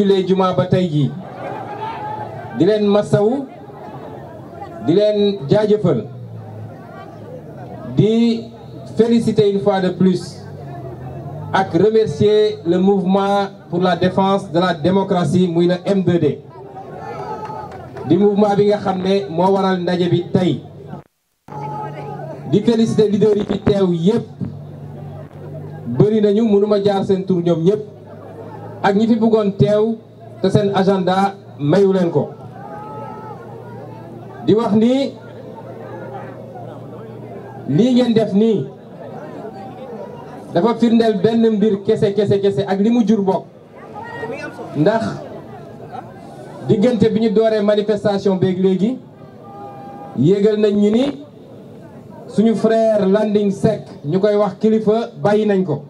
julee juma ba tey jii di leen masawu di leen jaajëfal di féliciter une fois de plus ak remercier le mouvement pour la défense de la démocratie muy la M2D di mouvement bi nga xam ne moo waral ndaje bi tey di féliciter leader yi fi teew yépp bëri nañu mënuma jaar seen tur ñoom ñépp ak ñi fi bëggoon teew te seen agenda mayu leen ko di wax ni lii ngeen def nii dafa firndeel benn mbir kese ak li mu jur bokk ndax diggante bi ñu dooree manifestation beeg léegi yéegal nañ ñu ni suñu frère Landing Seck ñu koy wax kilifa bàyyi nañ ko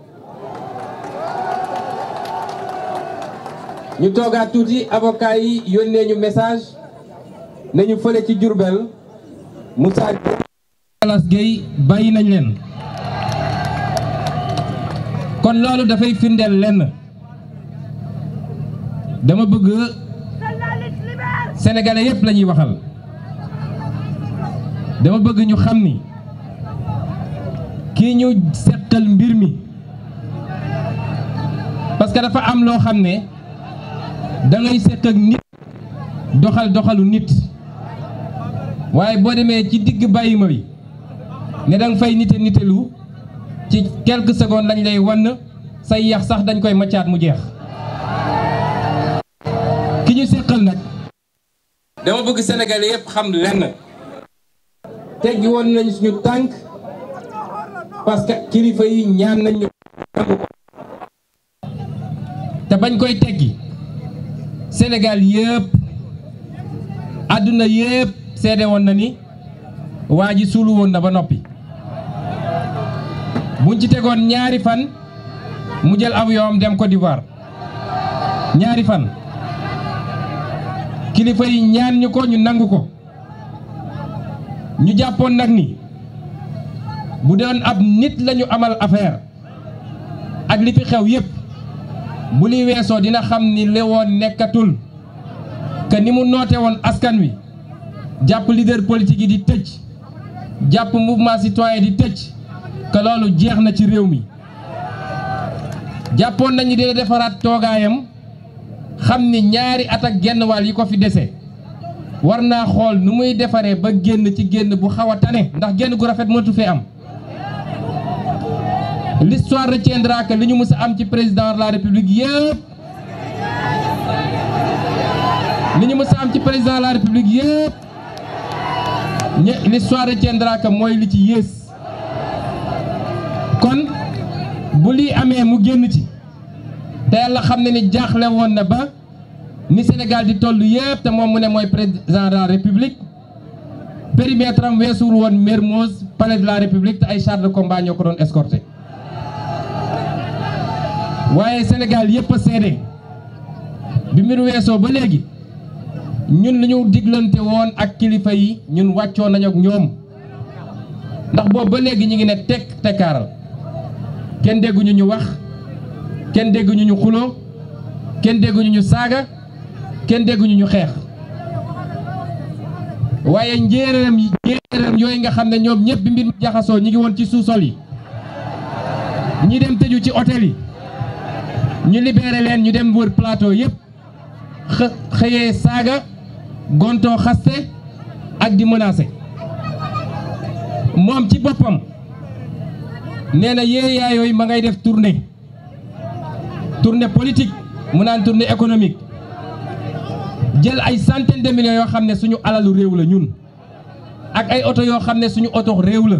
ñu toogaat tuuti avocat yi yónnee ñu message nañu fële ci Diourbel Moussa Gueye bàyyi nañ leen kon loolu dafay firndeel lenn dama bëgg sénégalais yépp la ñuy waxal dama bëgg ñu xam ni kii ñu seqal mbir mi parce que dafa am loo xam ne da ngay seq ak nit doxalu nit waaye boo demee ci digg bàyyi ma bi ne danga fay nitelu ci quelques secondes lañ lay wan say yax sax dañ koy maccaat mu jeex ki ñu seqal nag dama bëgg sénégalais yépp xam lenn teggi woon nañ suñu tànk parce que kilifa yi ñaan nañ ñu te bañ koy teggi Sénégal yépp àdduna yépp seede woon na ni waa ji suulu woon na ba noppi buñ ci tegoon ñaari fan mu jël avion am dem Côte d'Ivoire ñaari fan kilifa yi ñaan ñu ko ñu nangu ko ñu jàppoon nag ni bu doon ab nit lañu amal affaire ak li fi xew yépp bu li weesoo dina xam ni li woon nekkatul que ni mu noote woon askan wi jàpp leader politique yi di tëj jàpp mouvement citoyen di tëj que loolu jeex na ci réew mi jàppoon nañu dina defaraat toogaayam xam ni ñaari at ak genn wàll yi ko fi dese war naa xool nu muy defaree ba génn ci génn bu xaw a tane ndax génn gu rafet mënatu fee am. L'histoire retiendra que li ñu mës a am ci président de la république yëpp li ñu mës a am ci président de la république yëpp l'histoire retiendra que mooy li ci yées kon bu lii amee mu génn ci te yàlla xam ne ni jaaxle woon na ba ni Sénégal di toll yëpp te moom mu ne mooy président de la république périmètre am weesuwul woon Mermoz palais de la république te ay chars de combat ñoo ko doon escorté waaye Sénégal yëpp a seede bi mbir weesoo ba léegi ñun li ñu diglante woon ak kilifa yi ñun wàccoo nañu ak ñoom ndax boobu ba léegi ñu ngi ne tekk tekkaaral kenn dégguñu ñu wax kenn dégguñu ñu xuloo kenn dégguñu ñu saaga kenn dégguñu ñu xeex waaye njéeréeram yooyu nga xam ne ñoom ñëpp bi mbir mi jaxasoo ñi ngi woon ci sous-sol yi ñi dem tëju ci hôtel yi ñu libéré leen ñu dem wër plateau yëpp xëyee saaga gontoo xaste ak di menacé moom ci boppam nee na yéeyaa yooyu ma ngay def tournée politique mu naan tournée économique jël ay centaines de millions yoo xam ne suñu alalu réew la ñun ak ay oto yoo xam ne suñu oto réew la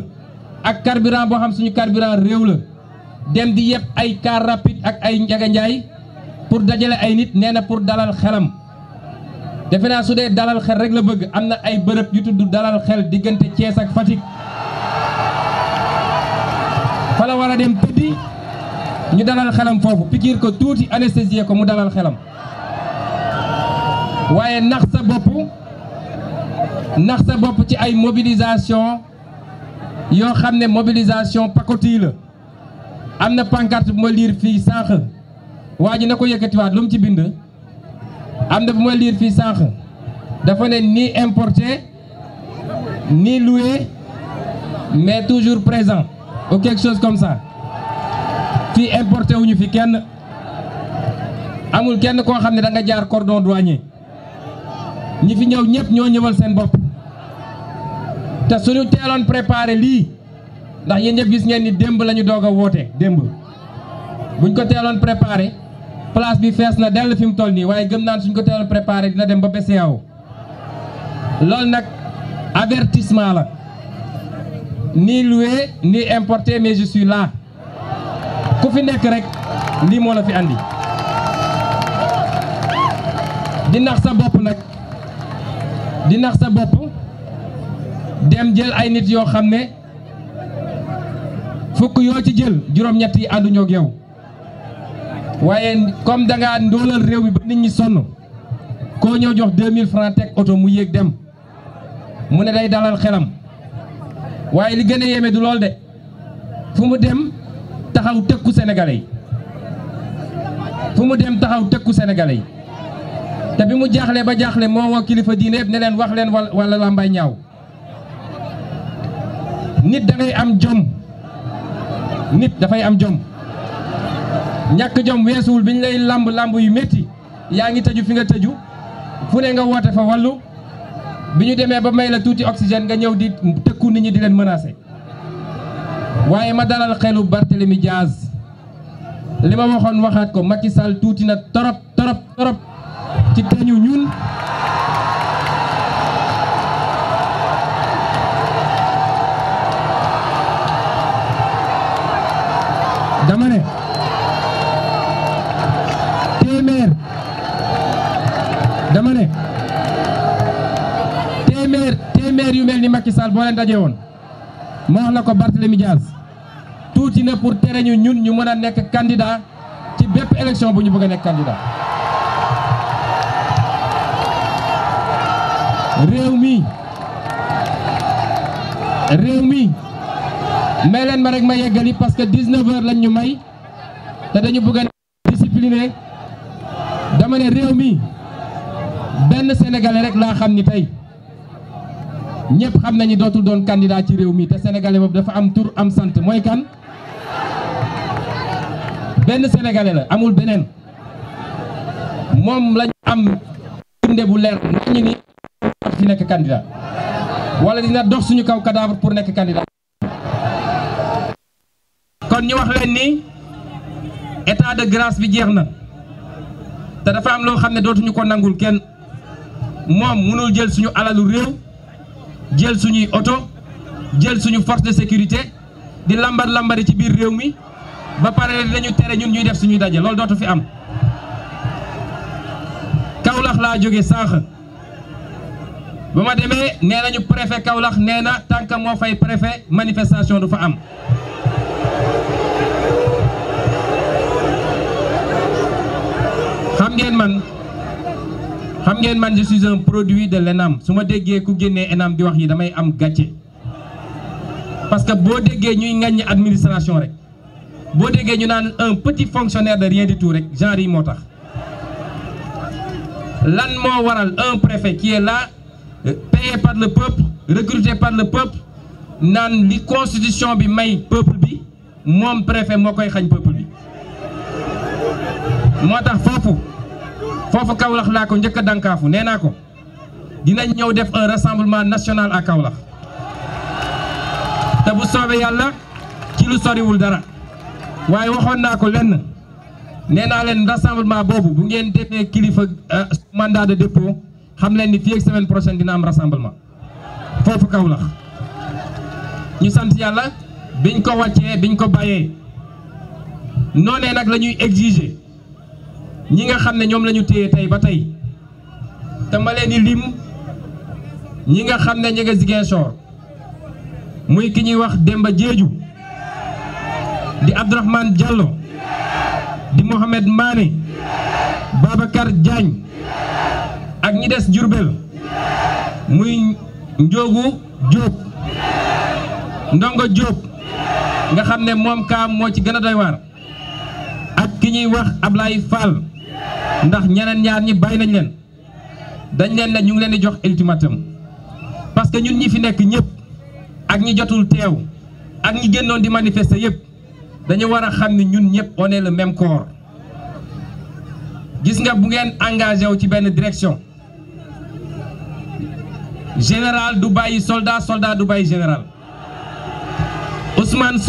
ak carburant boo xam suñu carburant réew la dem di yëpp ay car rapide ak ay njaganjaay pour dajale ay nit nee na pour dalal xelam defe naa su dee dalal xel rek la bëgg am na ay bërëb yu tudd dalal xel diggante Thiès ak Fatick fa la war a dem tëddi ñu dalal xelam foofu pikiir ko tuuti anesthésier ko mu dalal xelam waaye nax sa bopp ci ay mobilisation yoo xam ne mobilisation pacotille la am na pancarte bu ma liir fii sànq waa ji na ko yëkkatiwaat lu mu ci bind am na bu ma lire fii sànq dafa ne ni importé ni loué mais toujours présent ou quelque chose comme ça fii importé wuñu fi kenn amul kenn koo xam ne da nga jaar cordon douanier ñi fi ñëw ñëpp ñoo ñëwal seen bopp te suñu teeloon préparé lii ndax yéen ñëpp gis ngeen ni démb la ñu doog a woote démb buñ ko teeloon préparé place bi fees na dell fi mu toll nii waaye gëm naan suñ ko teeloon préparé dina dem ba BCEAO loolu nag avertissement la ni loué ni importé mais je suis là ku fi nekk rek lii moo la fi andi di nax sa bopp nag di nax sa bopp dem jël ay nit yoo xam ne fukk yoo ci jël juróom-ñett yi ànduñoo ak yow waaye comme da ngaa ndóolal réew mi ba nit ñi sonn koo ñëw jox 2000 francs teg oto mu yéeg dem mu ne day dalal xelam waaye li gën a yéeme du lool de fu mu dem taxaw tëkku sénégalais yi fu mu dem taxaw tëkku sénégalais yi te bi mu jaaxle ba jaaxle moo woo kilifa diine yëpp ne leen wax leen wala lambay ñaaw nit da ngay am jom nit dafay am jom ñàkk jom weesuwul bi ñu lay lamb yu métti yaa ngi tëju fi nga tëju fu ne nga woote fa wàllu bi ñu demee ba may la tuuti oxygène nga ñëw di tëkku nit ñi di leen menacer waaye ma dalal xelu Barthélémy Diaz li ma waxoon waxaat ko Macky Sall tuuti na torop torop torop ci teñu ñun dama ne téeméer yu mel ni Macky Sall boo leen daje woon ma wax la ko Barthélémy Diaz tuuti na pour tere ñu ñun ñu mën a nekk candidat ci bépp élection bu ñu bëgg a nekk candidat réew mi may leen ma rek ma yeggali parce que 19h lañ ñu may te dañu bëgg a discipliné dama ne réew mi benn sénégalais rek laa xam ni tey ñëpp xam nañu dootul doon candidat ci réew mi te sénégalais boobu dafa am tur am sant mooy kan benn sénégalais la amul beneen moom lañu am firnde bu leer nañu ni fi nekk candidat wala dina dox suñu kaw cadavre pour nekk candidat kon ñu wax leen ni état de grâce bi jeex na te dafa am loo xam ne dootuñu ko nangul kenn moom mënul jël suñu alalu réew jël suñuy oto jël suñu force de sécurité di lambari ci biir réew mi ba pare dañu tere ñun ñuy def suñuy daje loolu dootu fi am Kaolack laa jóge sànq ba ma demee nee nañu préfet Kaolack nee na tant que moo fay préfet manifestation du fa am xam ngeen man je suis un produit de l'ENAM su ma déggee ku génnee ENAM di wax yi damay am gàcce parce que boo déggee ñuy ŋàññi administration rek boo déggee ñu naan un petit fonctionnaire de rien du tout rek genre yi moo tax lan moo waral un préfet qui est là payé par le peuple recruté par le peuple naan li constitution bi may peuple bi moom préfet moo koy xañ peuple bi moo tax foofu Kaolack laa ko njëkk a dankaafu nee naa ko dinañ ñëw def un rassemblement national à Kaolack te bu soobee yàlla ci lu soriwul dara waaye waxoon naa ko lenn nee naa leen rassemblement boobu bu ngeen defee kilifa mandat de dépôt xam leen ni fii ak semaine prochaine dina am rassemblement foofu Kaolack ñu sant yàlla biñ ko wàccee biñ ko bàyyee noonee nag la ñuy exiger ñi nga xam ne ñoom la ñu téye tey ba tey te ma leen di lim ñi nga xam ne ñi nga Ziguinchor muy ki ñuy wax Demba Diédhiou di Abdourahmane Diallo di Mohamed Mané Babacar Diagne ak ñi des Diourbel muy Ndiogu Diop Ndongo Diop nga xam ne moom kaam moo ci gën a doy waar ak ki ñuy wax Ablaye Fall ndax ñeneen ñaar ñi bàyyi nañ leen dañ leen ne ñu ngi leen di jox ultimatum parce que ñun ñi fi nekk ñëpp ak ñi jotul teew ak ñi génnoon di manifester yëpp dañu war a xam ni ñun ñëpp on est le même corps gis nga bu ngeen engagé wu ci benn direction général du bàyyi soldat soldat du bàyyi général Ousmane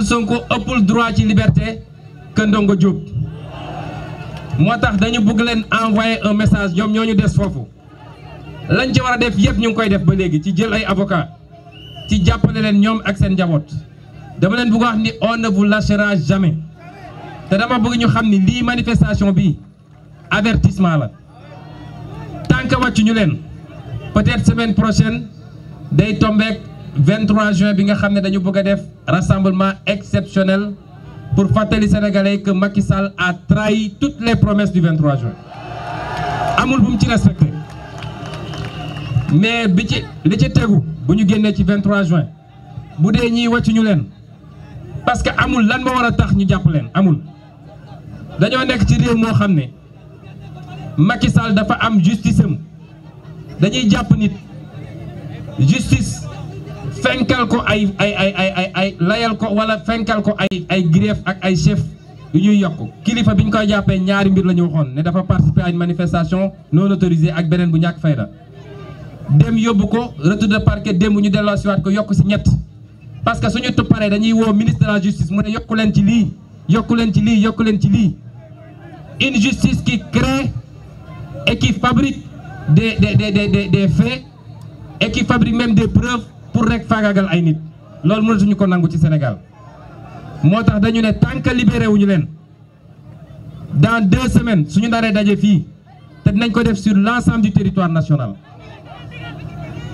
Sonko ëppul droit ci liberté que Ndongo Diop moo tax dañu bëgg leen envoyer un message ñoom ñoo ñu des foofu lañ ci war a def yëpp ñu ngi koy def ba léegi ci jël ay avocat ci jàppale leen ñoom ak seen njaboot dama leen bëgg wax ni on ne vous lâchera jamais te dama bëgg ñu xam ni lii manifestation bi avertissement la tant que wàccu ñu leen peut-être semaine prochaine day tombeek 23 juin bi nga xam ne dañu bëgg a def rassemblement exceptionnel pour fàttali sénégalais que Macky Sall a trahi toutes les promesses du 23 juin amul bu mu ci respecté mais li ci tegu bu ñu génnee ci 23 juin bu dee ñiy wàccu ñu leen parce que amul lan moo war a tax ñu jàpp leen amul dañoo nekk ci réew moo xam ne Macky Sall dafa am justice am dañuy jàpp nit justice fenkal ko ay layal ko wala fenkal ko ay grief ak ay chef yu ñuy yokk kilifa bi ñu koy jàppee ñaari mbir la ñu waxoon ne dafa participer à une manifestation non autorisée ak beneen bu ñàkk fayda dem yóbbu ko retour de parquet démb ñu delloo siwaat ko yokk si ñett parce que suñu tupparee dañuy woo ministre de la justice mu ne yokku leen ci lii yokku leen ci lii yokku leen ci lii une justice qui crée et qui fabrique des faits et qui fabrique même des preuves pour rek faagaagal ay nit loolu mënatuñu ko nangu ci Sénégal moo tax dañu ne tant que libéré wuñu leen dans 2 semaines suñu naree daje fii te dinañ ko def sur l'ensemble du territoire national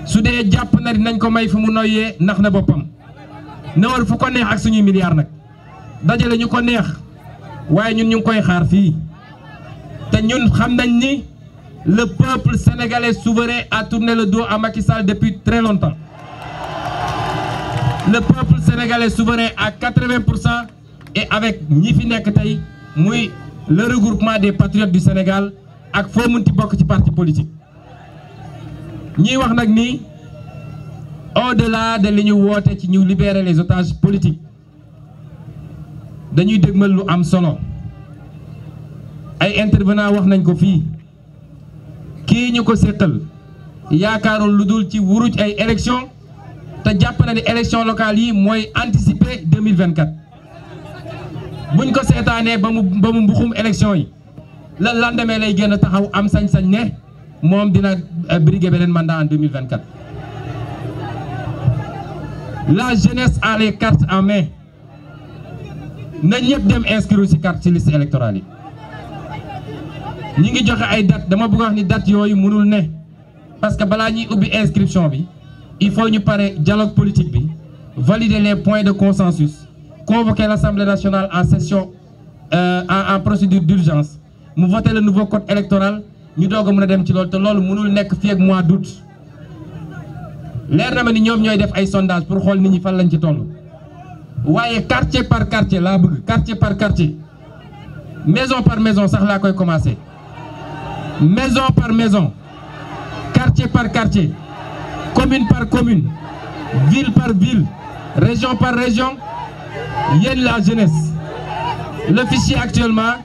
su dee jàpp na dinañ ko may fu mu noyyee nax na boppam na war fu ko neex ak suñuy milliards nag dajale ñu ko neex waaye ñun ñu ngi koy xaar fii te ñun xam nañ ni le peuple sénégalais souverain a tourné le dos à Macky Sall depuis très longtemps. Le peuple sénégalais souverain à 80% et avec ñi fi nekk tey muy le regroupement des patriotes du Sénégal ak foo munti bokk ci parti politique ñiy wax nag ni au-delà de li ñu woote ci ñu libérer les otages politiques dañuy dégmal lu am solo ay intervenants wax nañ ko fii kii ñu ko séqal yaakaarul lu dul ci wuruj ay élection te jàpp na ni élection locale yi mooy anticiper 2024 buñ ko seetaanee ba mu mbuxum élection yi la lendemain lay génn taxaw am sañ-sañ ne moom dina briguer beneen mandat en 2024 la jeunesse a les cartes en main na ñëpp dem inscrire ci carte ci liste électorale yi ñi ngi joxe ay date dama bëgg wax ni date yooyu mënul ne parce que balaa ñuy ubbi inscription bi il faut ñu pare dialogue politique bi valider les points de consensus convoquer l'Assemblée nationale en session en procédure d'urgence mu voter le nouveau code électoral ñu doog a mën a dem ci loolu te loolu mënul nekk fii ak mois d'août leer na ma ni ñoom ñooy def ay sondage pour xool nit ñi fan lañ ci toll waaye quartier par quartier laa bëgg quartier par quartier maison par maison sax laa koy commencer maison par maison quartier par quartier commune par commune ville par ville région par région yéen la jeunesse le fichier actuellement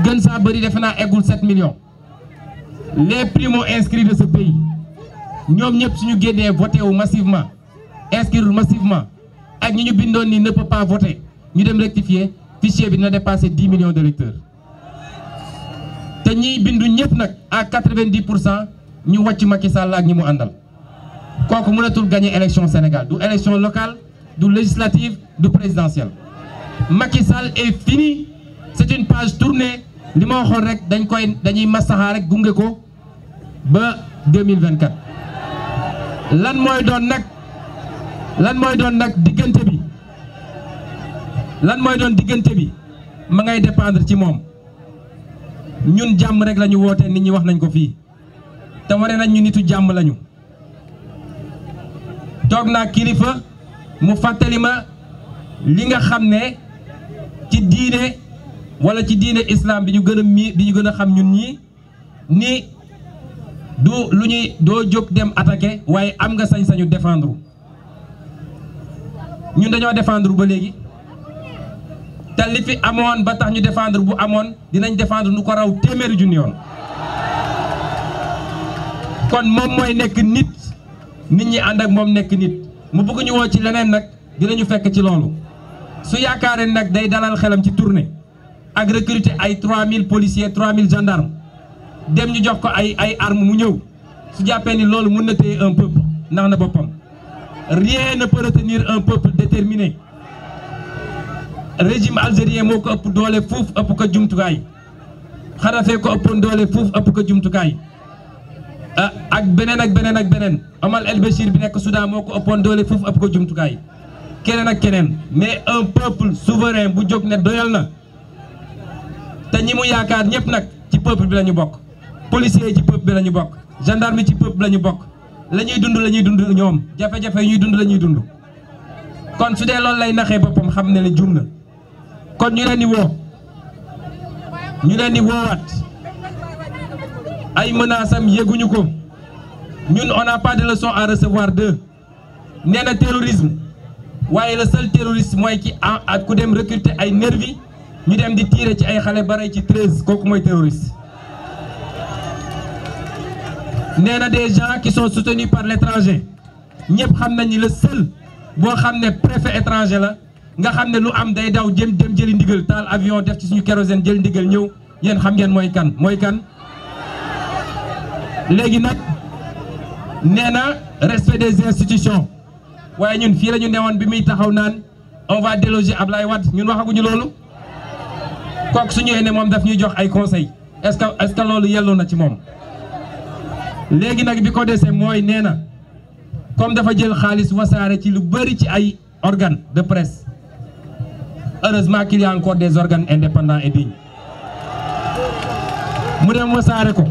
gën saa bëri defe naa eggul 7 millions les primo-inscrits de ce pays ñoom ñëpp suñu génnee voté wu massivement inscrire massivement ak ñi ñu bindoon ni ne peut pas voter ñu dem rectifier fichier bi dina dépasser 10 millions d'électeurs te ñiy bindu ñëpp nag à 90% ñu wàcc Macky Sall ak ñi mu àndal kooku mënatul gagner élection Sénégal du élection locale du législative du présidentielle Macky Sall est fini c'est une page tournée li ma waxoon rek dañuy masaxa rek gunge ko ba 2024 lan mooy doon nag diggante bi ma ngay dépendre ci moom ñun jàmm rek la ñu woote nit ñi wax nañ ko fii te wane nañ ñu nitu jàmm lañu toog naa kilifa mu fàttali ma li nga xam ne ci diine wala ci diine islam bi ñu gën a xam ñun ñii ni du lu ñuy doo jóg dem attaquer waaye am nga sañ-sañu défendre ñun dañoo défendre ba léegi te li fi amoon ba tax ñu défendre bu amoon dinañ défendre nu ko raw téeméeri junni yoon kon moom mooy nekk nit ñi ànd ak moom nekk nit mu bëgg ñu woo ci leneen nag dinañu fekk ci loolu su yaakaaree nag day dalal xelam ci tournée ak recruter ay 3000 policiers 3000 gendarmes dem ñu jox ko ay armes mu ñëw su jàppee ni loolu mën na téye un peuple ndax na boppam rien ne peut retenir un peuple déterminé régime algérien moo ko ëpp doole fuuf ëpp ko jumtukaay Kadhafi ko ëppoon doole fuuf ëpp ko jumtukaay ak beneen Omar El Béchir bi nekk Soudan moo ko ëppoon doole fuuf ëpp ko jumtukaay keneen ak keneen mais un peuple souverain bu jóg ne doyal na te ñi mu yaakaar ñëpp nag ci peuple bi la ñu bokk policiers yi ci peuple bi la ñu bokk gendarme yi ci peuple bi la ñu bokk la ñuy dund ñoom jafe-jafe yi ñuy dund la ñuy dund kon su dee loolu lay naxee boppam xam ne jum na kon ñu leen di woowaat ay menaces am yéguñu ko ñun on n'a pas de leçon à recevoir d'eux nee na terrorisme waaye le seul terroriste mooy ki ak ku dem recruter ay nervi ñu dem di tirer ci ay xale ba rey ci 13 kooku mooy terroriste. nee na des gens qui sont soutenus par l'étranger ñëpp xam nañ ni le seul boo xam ne préfet étranger la nga xam ne lu am day daw dem jëli ndigal taal avion def ci suñu kérosène jël ndigal ñëw yéen xam ngeen mooy kan. léegi nag nee na respect des institutions waaye ñun fii la ñu newoon bi muy taxaw naan on va déloger Ablaye Wade ñun waxaguñu loolu kooku su ñëwee ne moom daf ñuy jox ay conseils est-ce que loolu yelloo na ci moom. léegi nag bi ko desee mooy nee na comme dafa jël xaalis wasaare ci lu bëri ci ay organes de presse heureusement qu'il y a encore des organes indépendants et dignes mu dem wasaare ko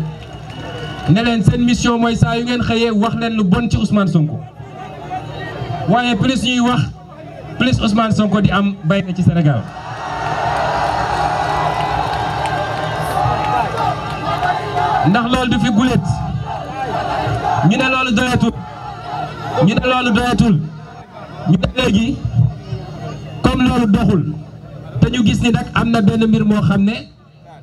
ne leen seen mission mooy saa yu ngeen xëyee wax leen lu bon ci Ousmane Sonko waaye plus ñuy wax plus Ousmane Sonko di am bay na ci Sénégal. ndax loolu du fi gulet ñu ne loolu doyatul ñu ne léegi comme loolu doxul te ñu gis ni nag am na benn mbir moo xam ne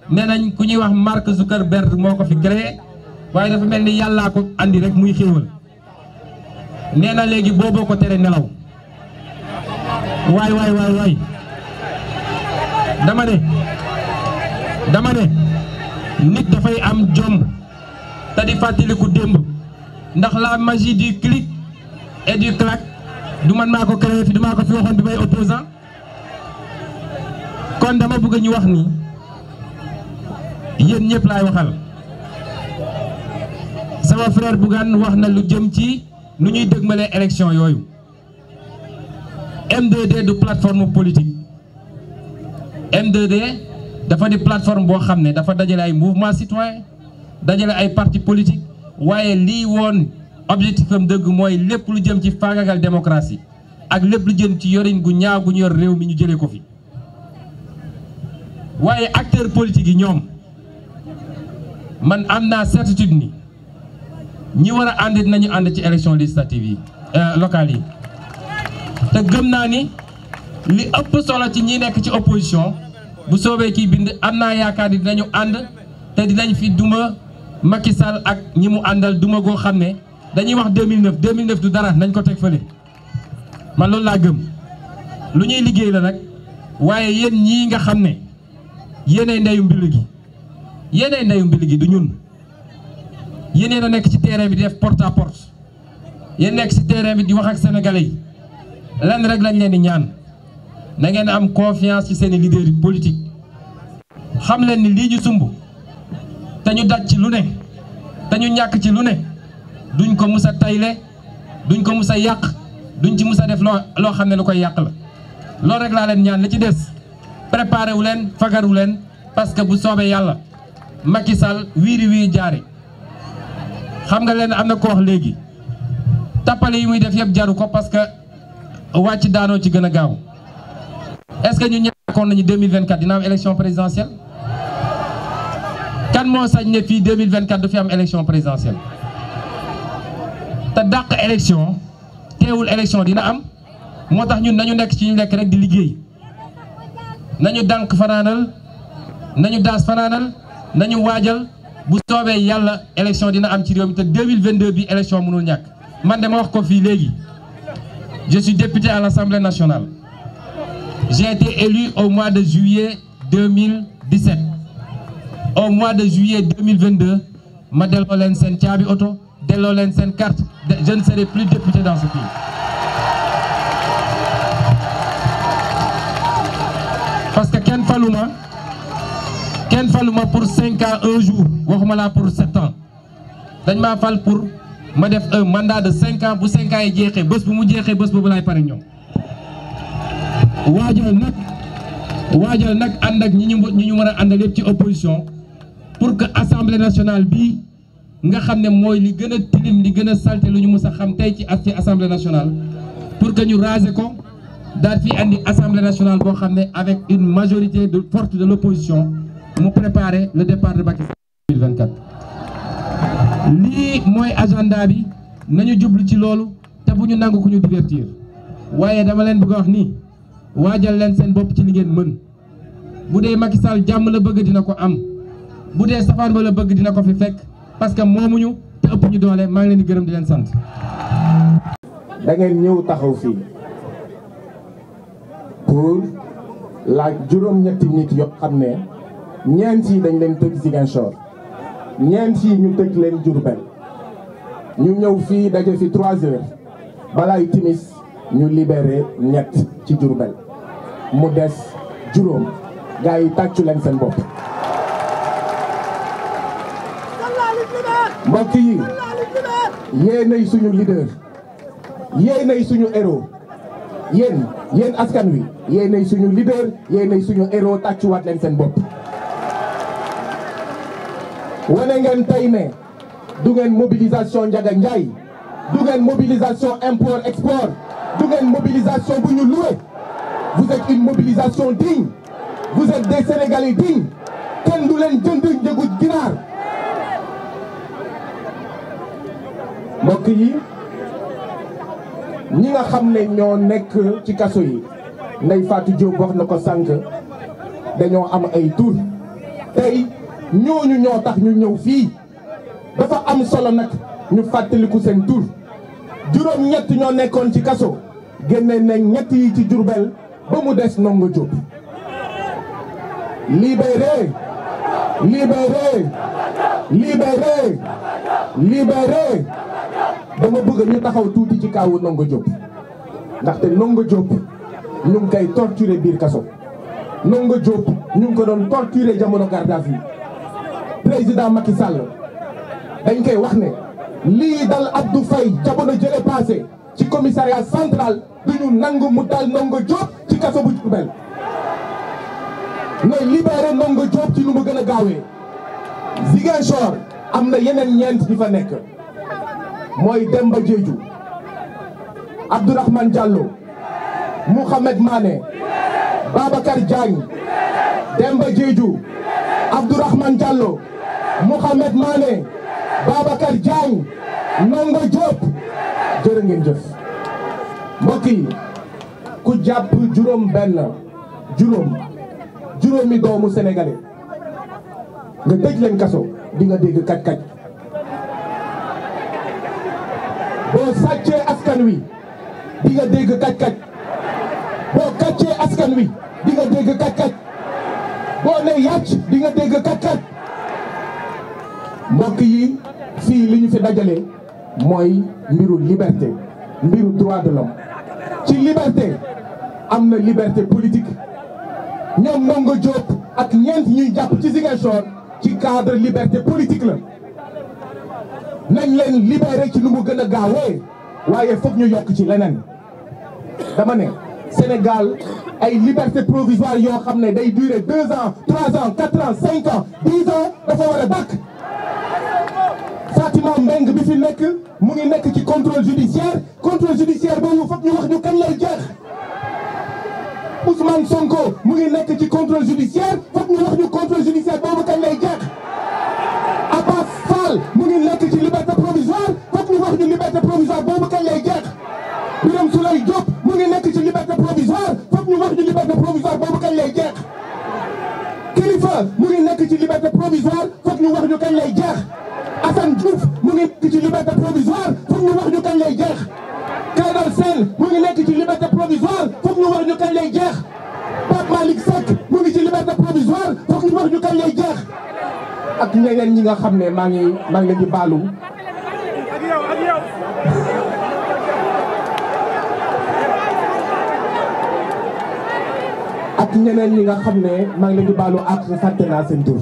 nee nañ ku ñuy wax Mark Zuckerberg moo ko fi créé waaye dafa mel ni yàllaa ko andi rek muy xéewal nee na léegi booboo ko tere nelaw waay dama ne nit dafay am jom te di fàttaliku démb ndax la magie du clic et du clac du man maa ko créé fi du maa ko fi waxoon bi may opposant kon dama bëgg ñu wax ni yéen ñëpp laay waxal sama frère Bougane wax na lu jëm ci nu ñuy dëgmalee élection yooyu M2D du plateforme politique M2D dafa di plateforme boo xam ne dafa dajale ay mouvement citoyen dajale ay parti politique waaye lii woon objectif am dëgg mooy lépp lu jëm ci faagagal démocratie ak lépp lu jëm ci yorin gu ñaaw gu ñu yor réew mi ñu jëlee ko fi waaye acteurs politiques yi ñoom man am naa certitude ni ñi war a ànd nañu ànd ci élection législative yi locales yi te gëm naa ni li ëpp solo ci ñi nekk ci opposition bu soobee kii bind am naa yaakaar ni dinañu ànd te dinañ fi duma Macky Sall ak ñi mu àndal duma goo xam ne dañuy wax 2009 du dara nañ ko teg fële man loolu laa gëm lu ñuy liggéey la nag waaye yéen ñii nga xam ne yéenay ndeyu mbil gi du ñun yéeneen a nekk ci terrain bi di def porte à porte yéen nekk ci terrain bi di wax ak sénégalais yi lenn rek lañ leen di ñaan na ngeen am confiance ci seeni leader politique xam leen ni lii ñu sumb te ñu daj ci lu ne te ñu ñàkk ci lu ne duñ ko mus a tayle duñ ko mus a yàq duñ ci mus a def loo xam ne lu koy yàq la loolu rek laa leen ñaan li ci des préparé wu leen fagaru leen parce que bu soobee yàlla Macky Sall wiiri jaare xam nga leen am na ko wax léegi tappale yi muy def yëpp jaru ko parce que wàcc daanoo ci gën a gaaw est-ce que ñu ñàkk d'accord nañu 2024 dina am élection présidentielle kan moo sañ ne fii 2024 du fi am élection présidentielle te dàq élection teewul élection dina am moo tax ñun nañu nekk ci ñu nekk rek di liggéey nañu dànk fanaanal nañu daas fanaanal nañu waajal bu soobee yàlla élection dina am ci réew mi te 2022 bi élection mënul ñàkk man de ma wax ko fii léegi je suis député à l'Assemblée nationale j'ai été élu au mois de juillet 2017 au mois de juillet 2022 ma delloo leen seen caabi oto delloo leen seen carte je ne serai plus député dans ce pays parce que kenn faluma pour 5 ans 1 jour waxuma laa pour 7 ans dañ maa fal pour ma def un mandat de 5 ans bu 5 ans yi jeexee bés bu mu jeexee bés boobu laay pare ñoom waajal nag ànd ak ñi ñu mën a àndal yëpp ci opposition pour que assemblée nationale bi nga xam ne mooy li gën a tilim li gën a salté lu ñu mës a xam tey ci assemblée nationale pour que ñu raser ko daal fi andi assemblée nationale boo xam ne avec une majorité de forte de l'opposition mu préparer le départ de Macky Sall 2024 lii mooy agenda bi nañu jublu ci loolu te bu ñu nangu ku ñu divertir waaye dama leen bëgg a wax nii waajal leen seen bopp ci li ngeen mën bu dee Macky Sall jàmm la bëgg dina ko am bu dee safaan ba la bëgg dina ko fi fekk parce que moomuñu te ëpp ñu doole maa ngi leen di gërëm di leen sant. da ngeen ñëw taxaw fii pour laaj juróom-ñetti nit yoo xam ne ñeent yi dañ leen tëj Ziguinchor ñeent yi ñu tëj leen Diourbel ñu ñëw fii daje fi 3 heures balaay timis ñu libéré ñett ci Diourbel mu des juróom gars yi tàccu leen seen bopp. mbokk yi yéenay suñu leader yéenay suñu héros yéen askan wi yéenay suñu leader yéenay suñu héros tàccuwaat leen seen bopp. wane ngeen tey ne du ngeen mobilisation Ndiaga Ndiaye du ngeen mobilisation import export du ngeen mobilisation bu ñu loué vous êtes une mobilisation digne vous êtes des Sénégalais dignes kenn du leen jënd njëgu ginaar. mbokk yi ñi nga xam ne ñoo nekk ci kaso yi Ndeye Fatou Diop wax na ko sànq dañoo am ay tur tey ñooñu ñoo tax ñu ñëw fii dafa am solo nag ñu fàttaliku seen tur juróom-ñett ñoo nekkoon ci kaso génne nañ ñett yi ci Diourbel ba mu des Ndongo Diop. libéré libéré libéré libéré. dama bëgg ñu taxaw tuuti ci kaawu Ndongo Diop ndaxte Ndongo Diop ñu ngi koy torturer biir kaso Ndongo Diop ñu ngi ko doon torturer jamono garde à vue président Macky Sall dañ koy wax ne lii dal Abdou Faye jamono jële passé ci commissariat central duñu nangu mu dal Ndongo Diop ci kaso bu Diourbel na libéré Ndongo Diop ci lu mu gën a gaawee. Ziguinchor am na yeneen ñeent ñi fa nekk mooy Demba Diédhiou Abdourahmane Diallo Mouhamed Mané Babacar Diagne Demba Diédhiou Abdourahmane Diallo Mouhamed Mané Babacar Diagne Ndongo Diop jërë ngeen jëf. mbokk yi ku jàpp juróomi doomu sénégalais nga tëj leen kaso di nga dégg kaj-kaj. boo sàccee askan wi di nga dégg kaj-kaj boo kàccee askan wi di nga dégg kaj-kaj boo ne yàcc di nga dégg kaj-kaj. mbokk yi fii li ñu fi dajale mooy mbiru liberté mbiru droit de l'homme ci liberté am na liberté politique ñoom Ndongo Diop ak ñeent ñuy jàpp ci Ziguinchor ci cadre liberté politique la. nañ leen libéré ci lu mu gën a gaawee waaye foog ñu yokk ci leneen dama ne Sénégal ay liberté provisoire yoo xam ne day durer 2 ans 3 ans 4 ans 5 ans 10 ans dafa war a dakk. Fatima Mbeng bi fi nekk mu ngi nekk ci contrôle judiciaire boobu foog ñu wax ñu kañ lay jeex. Ousmane Sonko mu ngi nekk ci contrôle judiciaire foog ñu wax ñu contrôle judiciaire boobu kañ lay jeex. Abass Fall mu ngi nekk ci liberté provisoire foog ñu wax ñu liberté provisoire boobu kañ lay jeex. Birame Souleye Diop mu ngi nekk ci liberté provisoire foog ñu wax ñu liberté provisoire boobu kañ lay jeex. Kilifeu mu ngi nekk ci liberté provisoire foog ñu wax ñu kañ lay jeex. Assane Diouf mu ngi nekk ci liberté provisoire foog ñu wax ñu kañ lay jeex. Clédor Sène mu ngi nekk ci liberté provisoire foog ñu wax ñu kañ lay jeex. Pape Malick Seck mu ngi ci liberté provisoire foog ñu wax ñu kañ lay jeex. ak ñeneen ñi nga xam ne maa ngi leen di baalu. ak ñeneen ñi nga xam ne maa ngi leen di baalu ak fàtte naa seen tur.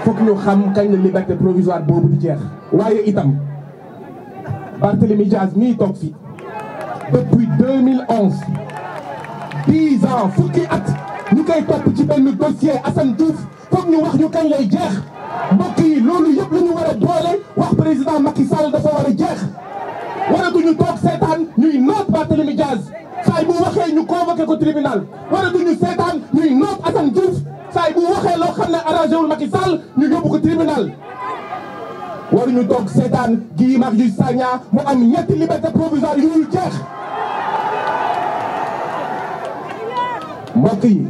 foog ñu xam kañ la liberté provisoire boobu di jeex. waaye itam Barthélémy Dias mii toog fi depuis 2011 10 ans fukki at ñu koy topp ci benn dossier Assane Diouf foog ñu wax ñu kañ lay jeex. mbokk yi loolu yëpp la ñu war a boole wax président Macky Sall dafa war a jeex. waratuñu toog seetaan ñuy noot Barthélémy Dias saay bu waxee ñu convoqué ko tribunal. waratuñu seetaan ñuy noot Assane Diouf saay bu waxee loo xam ne arrangé wul Macky Sall ñu yóbbu ko tribunal. waruñu toog seetaan Guy Marius Sagna mu am ñetti liberté provisoire yu dul jeex. mbokk yi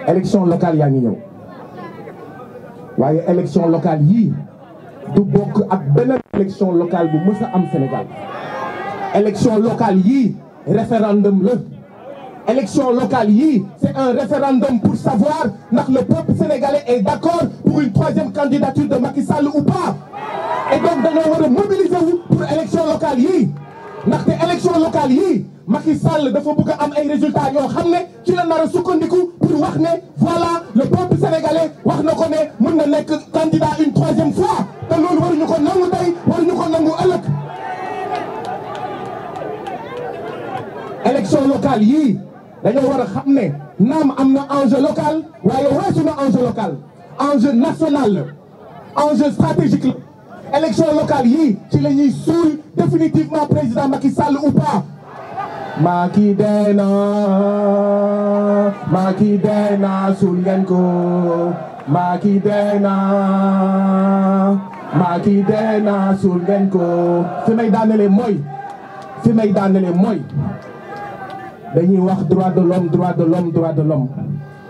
élection locale yaa ngi ñëw waaye élection locale yii du bokk ak beneen élection locale bu mës a am Sénégal. élection locale yii référendum la. élection locale yii c'est un référendum pour savoir ndax le peuple sénégalais est d'accord pour une troisième candidature de Macky Sall ou pas. et donc dañoo war a mobiliser wu pour élection locale yii ndaxte élection locale yii Macky Sall dafa bëgg a am ay résultats yoo xam ne ci la nar a sukkandiku pour wax ne voilà le peuple sénégalais wax na ko ne mën na nekk candidat une troisième fois te loolu waruñu ko nangu tey waruñu ko nangu ëllëg. élection locale yii dañoo war a xam ne naam am na enjeu local waaye weesu na enjeu local enjeu national la enjeu stratégique la. élection locale yii ci la ñuy suul définitivement président Macky Sall ou pas. Macky dee na suul ngeen ko Macky dee na suul ngeen ko. fi may daanelee mooy dañuy wax droit de l'homme droit de l'homme droit de l'homme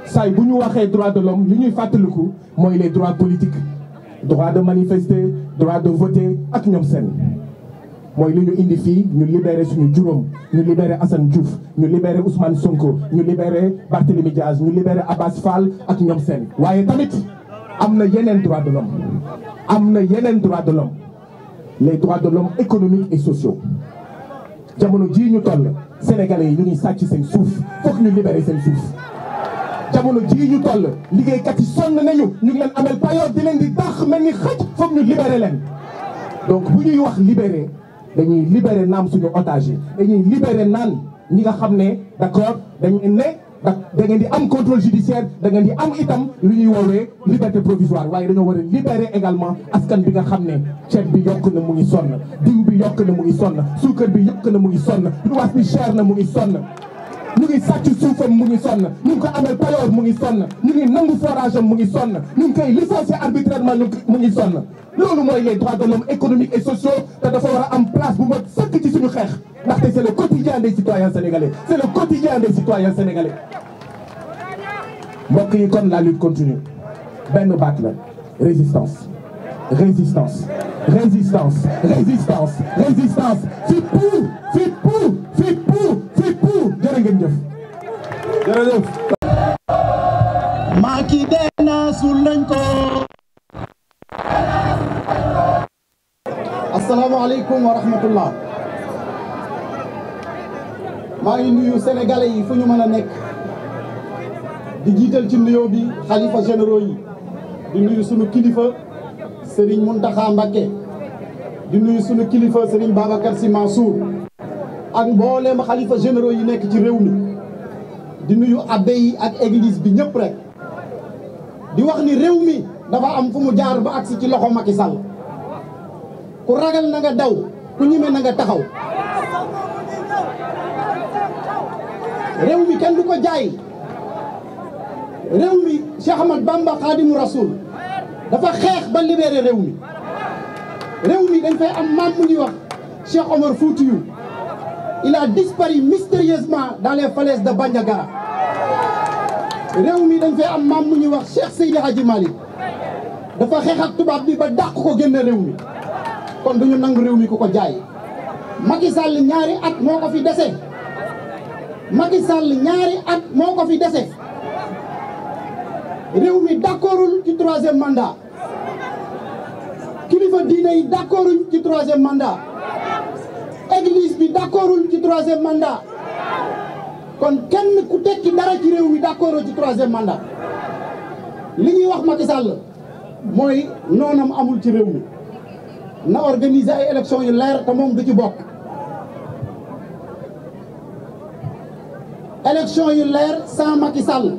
saay bu ñu waxee droit de l'homme li ñuy fàttaliku mooy les droits politiques. droit de manifester droit de voter ak ñoom seen mooy li ñu indi fii ñu libéré suñu juróom ñu libéré Assane Diouf ñu libéré Ousmane Sonko ñu libéré Barthélémy Dias ñu libéré Abass Fall ak ñoom seen. waaye tamit am na yeneen droit de l'homme les droits de l'homme économiques et sociaux. jamono jii ñu toll sénégalais yi ñu ngi sàcc seen suuf foog ñu libéré seen suuf. jamono jii ñu toll liggéeykat yi sonn nañu ñu ngi leen amel payoor di leen di dàq mel ni xëj foog ñu libéré leen. donc bu ñuy wax libéré dañuy libéré naam suñu otage yi dañuy libéré naan ñi nga xam ne d'accord dañu ne da ngeen di am contrôle judiciaire da ngeen di am itam lu ñuy woowee liberté provisoire waaye dañoo war a libérer également askan bi nga xam ne ceeb bi yokk na mu ngi sonn diw bi yokk na mu ngi sonn suukar bi yokk na mu ngi sonn luwaas bi cher na mu ngi sonn ñu ngi sàcc suufam mu ngi sonn ñu ngi ko amel payoor mu ngi sonn ñu ngi nangu forage am mu ngi sonn ñu ngi koy licencier arbitrairement mu ngi sonn. loolu mooy les droits de l'homme économiques et sociaux te dafa war a am place bu mat sëkk ci suñu xeex ndaxte c'est le quotidien des citoyens sénégalais c'est le quotidien des citoyens sénégalais. mbokk yi kon la lutte continue benn baat la résistance résistance résistance résistance résistance fippu fippu fippu fippu jërë ngeen jëf jërëjëf. Macky dee na suul nañ ko. asalaamaaleykum wa rahmatullah. maa ngi nuyu sénégalais yi fu ñu mën a nekk di jiital ci nuyoo bi xalifa généraux yi di nuyu sunu kilifa Serigne Mountakha Mbacké di nuyu sunu kilifa Serigne Babacar Sy Mansour ak mbooleem xalifa généraux yi nekk ci réew mi di nuyu abbé yi ak église bi ñëpp rek di wax ni réew mi dafa am fu mu jaar ba agsi ci loxo Macky Sall ku ragal na nga daw ku ñime na nga taxaw réew mi kenn du ko jaay réew mi Cheikh Ahmad Bamba Khadimu Rasoul dafa xeex ba libéré réew mi dañ fay am maam mu ñuy wax Cheikh Omar Foutiyou il a disparu mystérieusement dans les falaises de Bandiagara réew mi dañ fay am maam mu ñuy wax Cheikh Seydi Hadji Malick dafa xeex ak tubaab bi ba dàq ko génne réew mi kon duñu nangu réew mi ku ko jaay Macky Sall ñaari at moo ko fi dese Macky Sall ñaari at moo ko fi dese réew mi d'accordul ci 3e mandat kilifa diine yi d'accordul ci 3e mandat église bi d'accordul ci 3e mandat kon kenn ku tekki dara ci réew mi d'accordul ci 3e mandat li ñuy wax Macky Sall mooy noonam amul ci réew mi na organiser ay élections yu leer te moom du ci bokk élection yu leer sans Macky Sall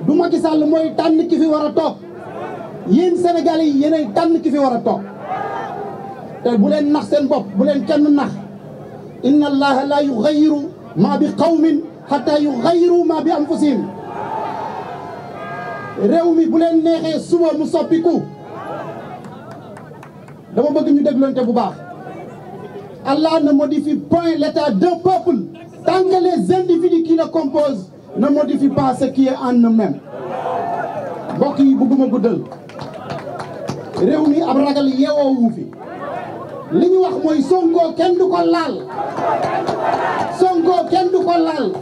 du Macky Sall mooy tànn ki fi war a toog yéen Sénégalais yi yéenay tànn ki fi war a toog te bu leen nax seen bopp bu leen kenn nax inna allaha la yughayyiru ma bi qawmin hatta yughayyiru ma bi anfusihim réew mi bu leen neexee suba mu soppiku dama bëgg ñu dégloonte bu baax Allah ne modifie point l'état d'un peuple tant que les individus qui le composent ne modifient pas ce qui est en eux-mêmes mbokk yi bëgguma guddal réew mi ab ragal yeewoowu fi li ñu wax mooy Sonko kenn du ko laal Sonko kenn du ko laal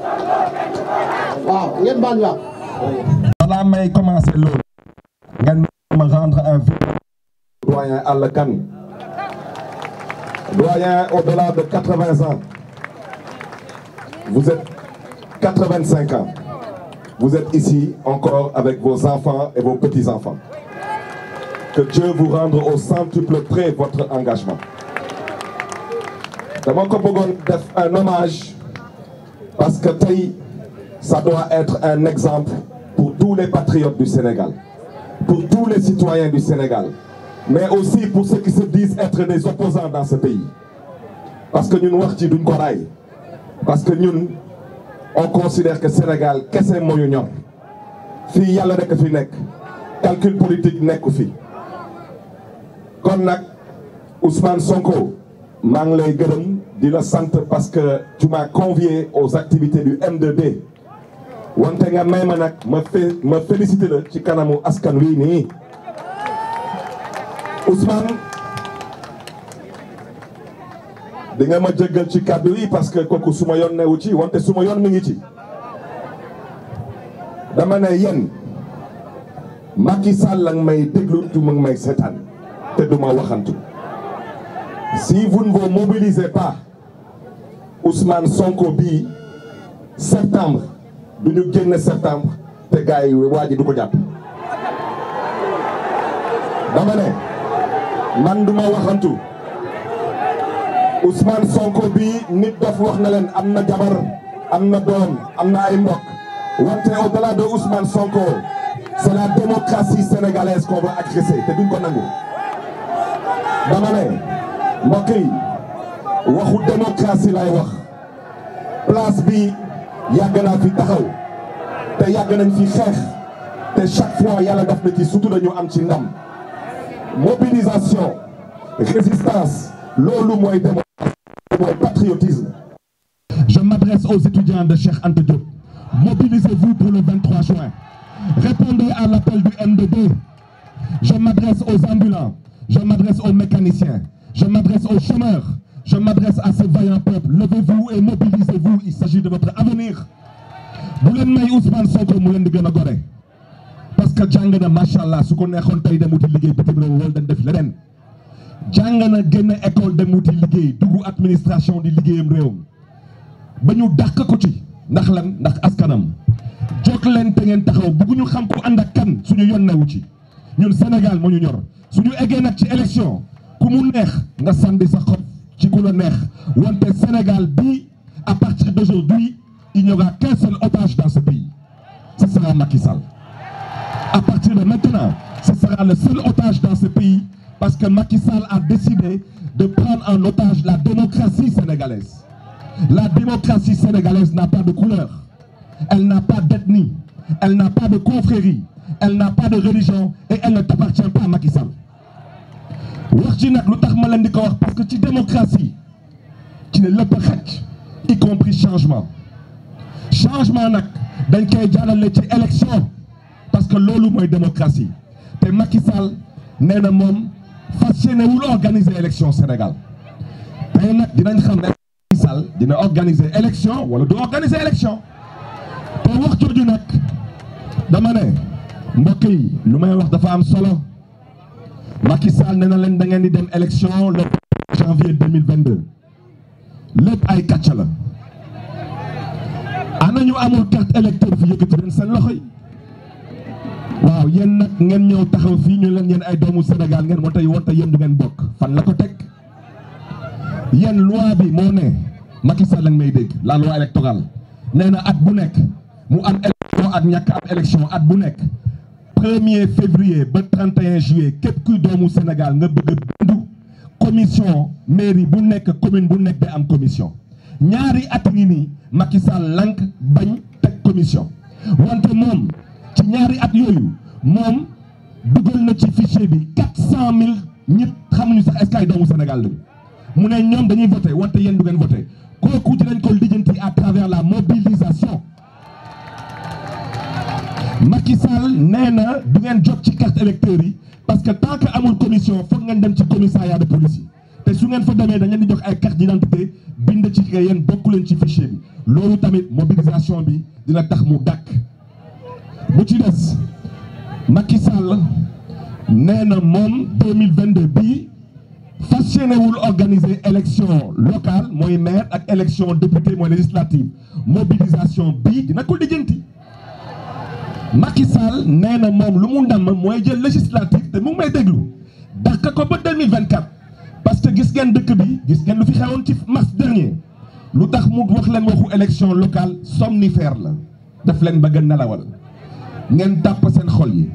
waaw ngeen baal ñu wax. balaa may commencer loolu ngeen ma rendre un doyen Alla Kane doyen au-delà de 80 ans vous êtes 85 ans vous êtes ici encore avec vos enfants et vos petits-enfants que Dieu vous rende au centuple près votre engagement dama ko bëggoon def un hommage parce que tey ça doit être un exemple pour tous les patriotes du Sénégal pour tous les citoyens du Sénégal mais aussi pour ceux qui se disent être des opposants dans ce pays parce que ñun wax ci duñ ko raay parce que ñun on considère que Sénégal kese moo ñu ñor fii yàlla rek fi nekk calcul politique nekku fi kon nag Ousmane Sonko maa ngi lay gërëm di la sant parce que tu m'as convié aux activités du M2D wante nga may ma nag ma félicité la ci kanamu askan wi nii Ousmane di nga ma jéggal ci kàddu yi parce que kooku suma yoon newu ci wante suma yoon mi ngi ci dama ne yéen Macky Sall la may déglu tu mu ngi may seetaan te du ma waxantu si vous ne vous mobilisez pas Ousmane Sonko bii septembre du ñu génn septembre te gars yi waa ji du ko jàpp dama ne man du ma waxantu Ousmane Sonko bii nit dof wax na leen am na jabar am na doom am na ay mbokk wante au-delà de Ousmane Sonko c'est la démocratie sénégalaise qu'on va agresser te duñ ko nangu dama ne mbokk yi waxu démocratie lay wax place bi yàgg naa fi taxaw te yàgg nañ fi xeex te chaque fois yàlla def na ci surtout dañu am ci ndam mobilisation résistance loolu mooy démocratie mooy patriotisme. Je m'adresse aux étudiants de Cheikh Anta Diop. Mobilisez-vous pour le 23 juin. Répondez à l'appel du M2D. Je m'adresse aux ambulants, je m'adresse aux mécaniciens, je m'adresse aux chômeurs, je m'adresse à ce vaillant peuple. Levez-vous et mobilisez-vous, il s'agit de votre avenir. Bu leen may Ousmane Sonko mu leen di gën a gore parce que jàng na macha allah su ko neexoon tey dem wuti liggéey bitim réew wala dañ def leneen jàng na génn école dem wuti liggéey dugg administration di liggéeyam réewam ba ñu dàq ko ci ndax lan ndax askanam jóg leen te ngeen taxaw bëgguñu xam ku ànd ak kan suñu yoon newu ci ñun Sénégal moo ñu ñor suñu eggee nag ci élection ku mu neex nga sànni sa xob ci ku la neex wante Sénégal bi à partir d'aujourd'hui il n'y aura qu'un seul otage dans ce pays ce sera Macky Sall. À partir de maintenant ce sera le seul otage dans ce pays parce que Macky Sall a décidé de prendre en otage la démocratie sénégalaise. La démocratie sénégalaise n'a pas de couleur, elle n'a pas d'ethnie, elle n'a pas de confrérie, elle n'a pas de religion et elle ne t'appartient pas à Macky Sall. wax ci nag lu tax ma leen di ko wax parce que ci démocratie ci ne lépp a xaj y compris changement nag dañ koy jàllale ci élection parce que loolu mooy démocratie te Macky Sall nee na moom fas yéene wul organiser élection Sénégal tey nag dinañ xam ne Macky Sall dina organiser élection wala du organiser élection te wax jooju nag dama ne mbokk yi lu may wax dafa am solo Macky Sall nee na leen da ngeen di dem élection le janvier 2022 lépp ay kàcc la ana ñu amul carte électeur fi yëkkati leen seen loxo yi waaw yéen nag ngeen ñëw taxaw fii ñu leen yéen ay doomu Sénégal ngeen moo tey wonte yéen du ngeen bokk fan la ko teg yéen loi bi moo ne Macky Sall la may dégg la loi électorale nee na at bu nekk mu am élection ak ñàkk am élection at bu nekk 1er février ba 31 juillet képp kuy doomu Sénégal nga bëgg a bindu commission mairie bu nekk commune bu nekk day am commission ñaari at ngi nii Macky Sall lank bañ teg commission wante moom ci ñaari at yooyu moom dugal na ci fichier bi 400 000 ñit xamuñu sax est-ce que ay doomu Sénégal lañu mu ne ñoom dañuy voté wante yéen du ngeen voté kooku dinañ ko lijjanti à travers la mobilisation Macky Sall nee na du ngeen jot ci carte électeur yi parce que tant que amul commission foog ngeen dem ci commissariat de police yi te su ngeen fa demee dañ leen di jox ay carte d'identité bind ci que yéen bokku leen ci fichier bi loolu tamit mobilisation bi dina tax mu dàkk bu ci des Macky Sall nee na moom 2022 bii fas yéenewul organiser élection locale mooy maire ak élection député mooy législative mobilisation bii dina ko lijjanti Macky Sall nee na moom lu mu ndam mooy jël législative te mu ngi may déglu dàq ko ba 2024 parce que gis ngeen dëkk bi gis ngeen lu fi xewoon ci mars dernier lu tax mu wax leen waxu élection locale somnifère la daf leen bëgg a nelawal ngeen tàpp seen xol yi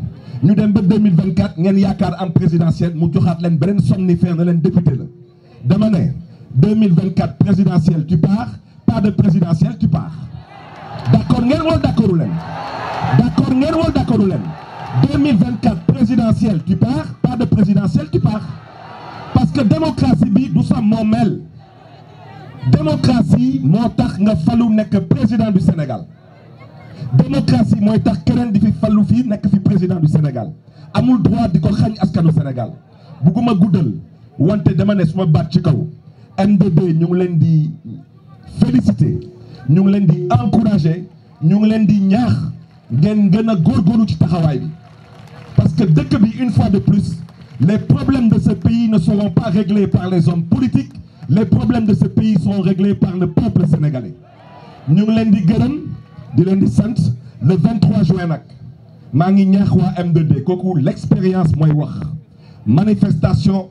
ñu dem ba 2024 ngeen yaakaar am présidentielle mu joxaat leen beneen somnifère na leen député la dama ne 2024 présidentielle tu pars pas de présidentielle tu pars d'accord ngeen wala d'accordu leen d'accord ngeen wala d'accordu leen 2024 présidentielle tu pars pas de présidentielle tu pars parce que démocratie bi du sa moomeel démocratie moo tax nga falu nekk président du Sénégal démocratie mooy tax keneen di fi fallu fii nekk fi président du Sénégal amul droit di ko xañ askanu Sénégal bugguma guddal wante dama ne suma baat ci kaw M2D ñu ngi leen di féliciter ñu ngi leen di encourager ñu ngi leen di ñaax ngeen gën a góorgóorlu ci taxawaay bi parce que dëkk bi une fois de plus les problèmes de ce pays ne seront pas réglés par les hommes politiques les problèmes de ce pays seront réglés par le peuple sénégalais ñu ngi leen di gërëm di leen di sant le 23 juin nag maa ngi ñaax waa M2D kooku l'expérience mooy wax manifestation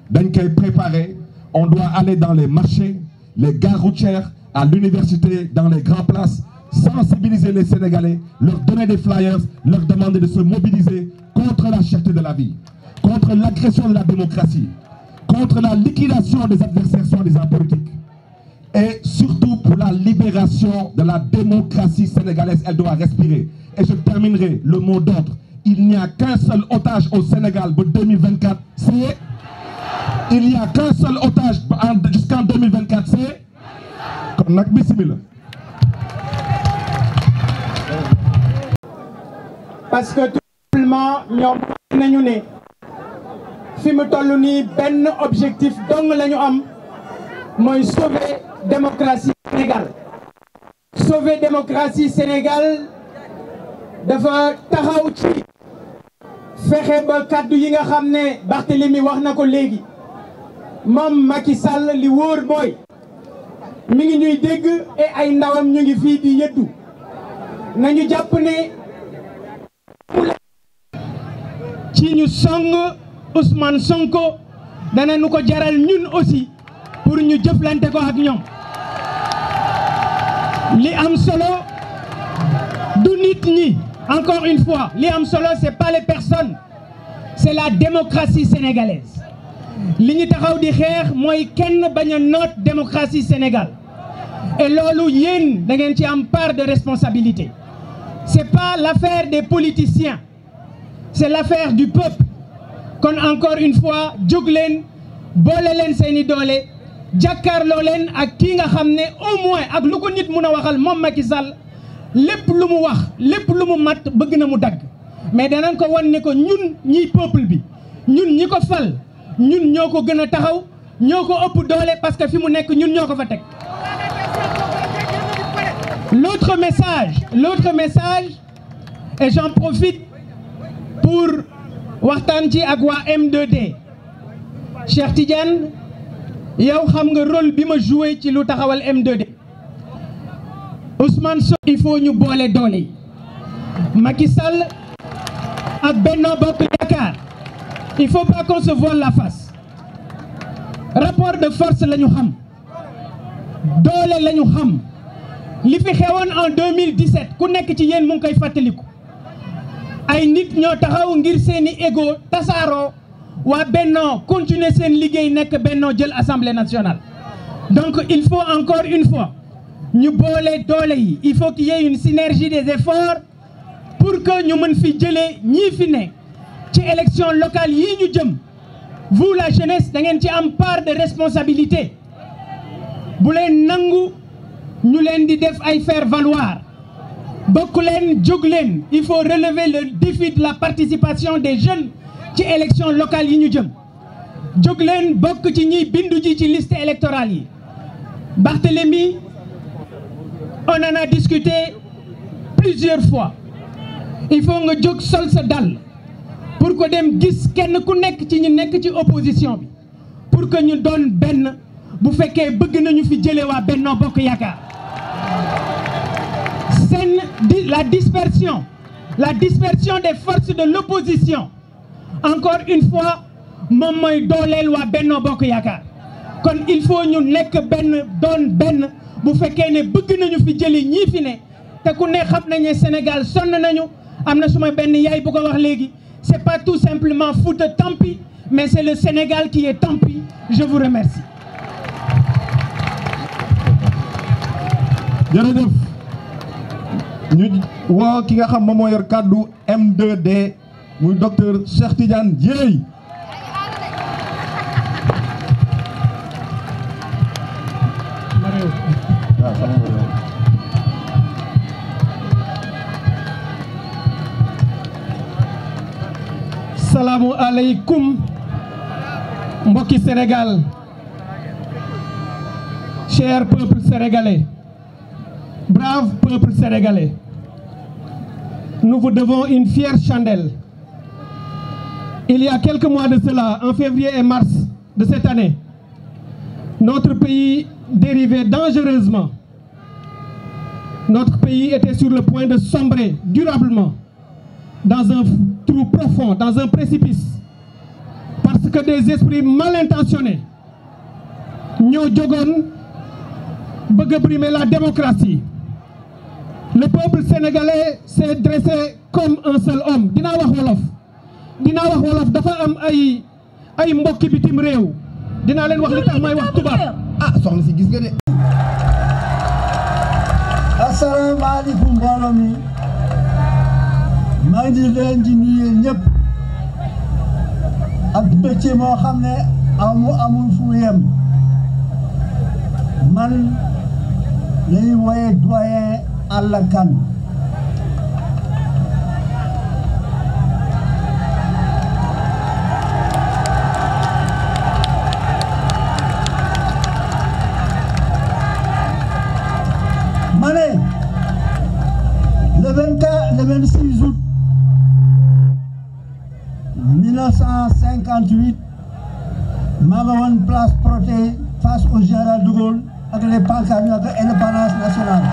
dañ koy préparer on doit aller dans les marchés les gares routières à l'université dans les grandes places sensibiliser les Sénégalais leur donner des flyers leur demander de se mobiliser contre la cherté de la vie contre l'agression de la démocratie contre la liquidation des adversaires soi-disant politiques et surtout pour la libération de la démocratie sénégalaise. Elle doit respirer. Et je terminerai le mot d'ordre. Il n'y a qu'un seul otage au Sénégal pour 2024, c'est... Il n'y a qu'un seul otage jusqu'en 2024, c'est... Comme nag bismillah. Parce que tout simplement ñoom nañu ne fi mu toll nii benn objectif dong la ñu am mooy sauver démocratie Sénégal sauver démocratie Sénégal dafa taxaw ci fexe ba kaddu yi nga xam ne Barthélémy wax na ko léegi moom Macky Sall li wóor mooy mi ngi ñuy dégg et ay ndawam ñu ngi fii di yëddu nañu jàpp ne ci ñu song Ousmane Sonko dana nu ko jaral ñun aussi pour ñu jëflante ko ak ñoom li am solo du nit ñi encore une fois li am solo c'est pas les personnes c'est la démocratie sénégalaise li ñu taxaw di xeex mooy kenn bañ a noot démocratie Sénégal et loolu yéen da ngeen ci am part de responsabilité. C'est pas l'affaire des politiciens, c'est l'affaire du peuple. Kon encore une fois jóg leen boole leen seeni doole jàkkaarloo leen ak kii nga xam ne au moins ak lu ko nit mun a waxal moom Macky Sall lépp lu mu wax lépp lu mu mat bëgg na mu dagg mais danañ ko wan ne ko ñun ñiy peuple bi ñun ñi ko fal ñun ñoo ko gën a taxaw ñoo ko ëpp doole parce que fi mu nekk ñun ñoo ko fa teg. L'autre message et j'en profite pour waxtaan ci ak waa M2D Cheikh Tidiane yow xam nga rôle bi ma joué ci lu taxawal M2D Ousmane Sonko il faut ñu boole doole yi Macky Sall ak Benno Bokk Yaakaar il faut pas qu'on se voile la face rapport de force la ñu xam doole la ñu xam li fi xewoon en 2017 ku nekk ci yéen mu ngi koy fàttaliku ay nit ñoo taxaw ngir seeni ego tasaaroo waa Benno continuer seen liggéey nekk Benno jël Assemblée nationale. Donc il faut encore une fois ñu boole doole yi il faut qu'il y ait une synergie des efforts pour que ñu mën fi jëlee ñii fi ne ci élection locale yii ñu jëm vous la jeunesse da ngeen ci am part de responsabilité bu leen nangu ñu leen di def ay faire valoir bokk leen jóg leen il faut relever le défi de la participation des jeunes ci élection locale yi ñu jëm jóg leen bokk ci ñiy bindu ji ci liste électorale yi Barthélémy on en a discuté plusieurs fois il faut nga jóg sol sa dàll pour que dem gis kenn ku nekk ci ñi nekk ci opposition bi pour que ñu doon benn bu fekkee bëgg nañu fi jëlee waa Benno Bokk Yaakaar la dispersion des forces de l'opposition encore une fois moom mooy dooleel waa Benno Bokk Yaakaar kon il faut ñu nekk benn doon benn bu fekkee ne bëgg nañu fi jëli ñii fi ne te ku ne xam nañu Sénégal sonn nañu am na suma benn yaay bu ko wax léegi c'est pas tout simplement Fouta Tampi mais c'est le Sénégal qui est Tampi. Je vous remercie. jërëjëf ñu woo ki nga xam moom moo yor kàddu M2D muy docteur Cheikh Tidiane Dièye. Salaamu aleykum mbokki Sénégal, cher peuple sénégalais, brave peuple sénégalais, nous vous devons une fière chandelle. Il y a quelques mois de cela, en février et mars de cette année, notre pays dérivait dangereusement. Notre pays était sur le point de sombrer durablement dans un trou profond, dans un précipice, parce que des esprits mal intentionnés ñoo jógoon bëgg a brimer la démocratie. Le peuple sénégalais s'est dressé comme un seul homme. Dinaa wax wolof dafa am ay mbokki bitim réew dinaa leen wax li tax may wax tubaab. soxna si gis nga de. asalaamaaleykum mbooloo mi maa ngi leen di nuyu ñëpp ak mbégte moo xam ne amul fu yem man lay wooye doyen Alla Kane ma ne le 26 août 1958 maa nga woon place Protet face au général de Gaulle ak les pancartes ak indépendance nationale.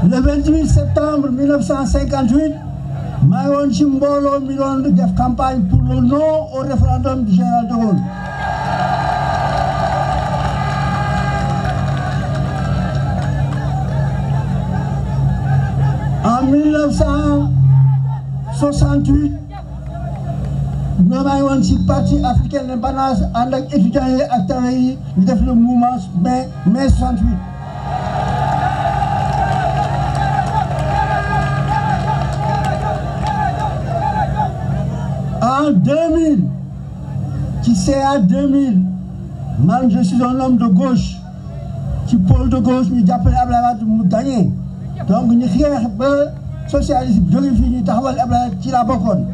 Le 28 septembre 1958 maa ngi woon ci mbooloo mi doon def campagne pour le non au référendum du général de Gaulle. En 1968 ñoo maa ngi woon ci parti africain d'indépendance ànd ak étudiants yi ak taw yi ñu def le mouvement mai 68. En 2000 ci CA 2000 man je suis un homme de gauche ci pôle de gauche ñu jàppale Abdoulaye Wade mu gagné donc ñu xeex ba socialiste jóge fii ñu taxawal Abdoulaye ci la bokkoon.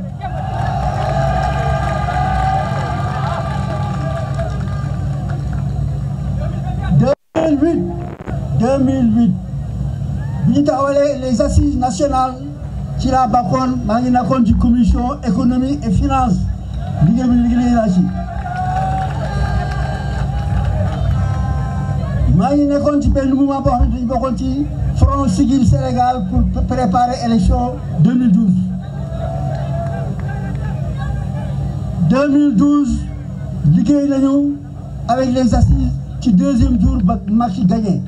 En 2008 bi ñu taxawalee les assises nationales ci la bokkoon maa ngi nekkoon ci commission économie et finance liggéey laa ci. maa ngi nekkoon ci benn mouvement boo xam ne dañu bokkoon ci Front Siggil Sénégal pour préparer élection 2012. 2012 liggéey nañu avec les assises ci deuxième tour ba Macky gagné.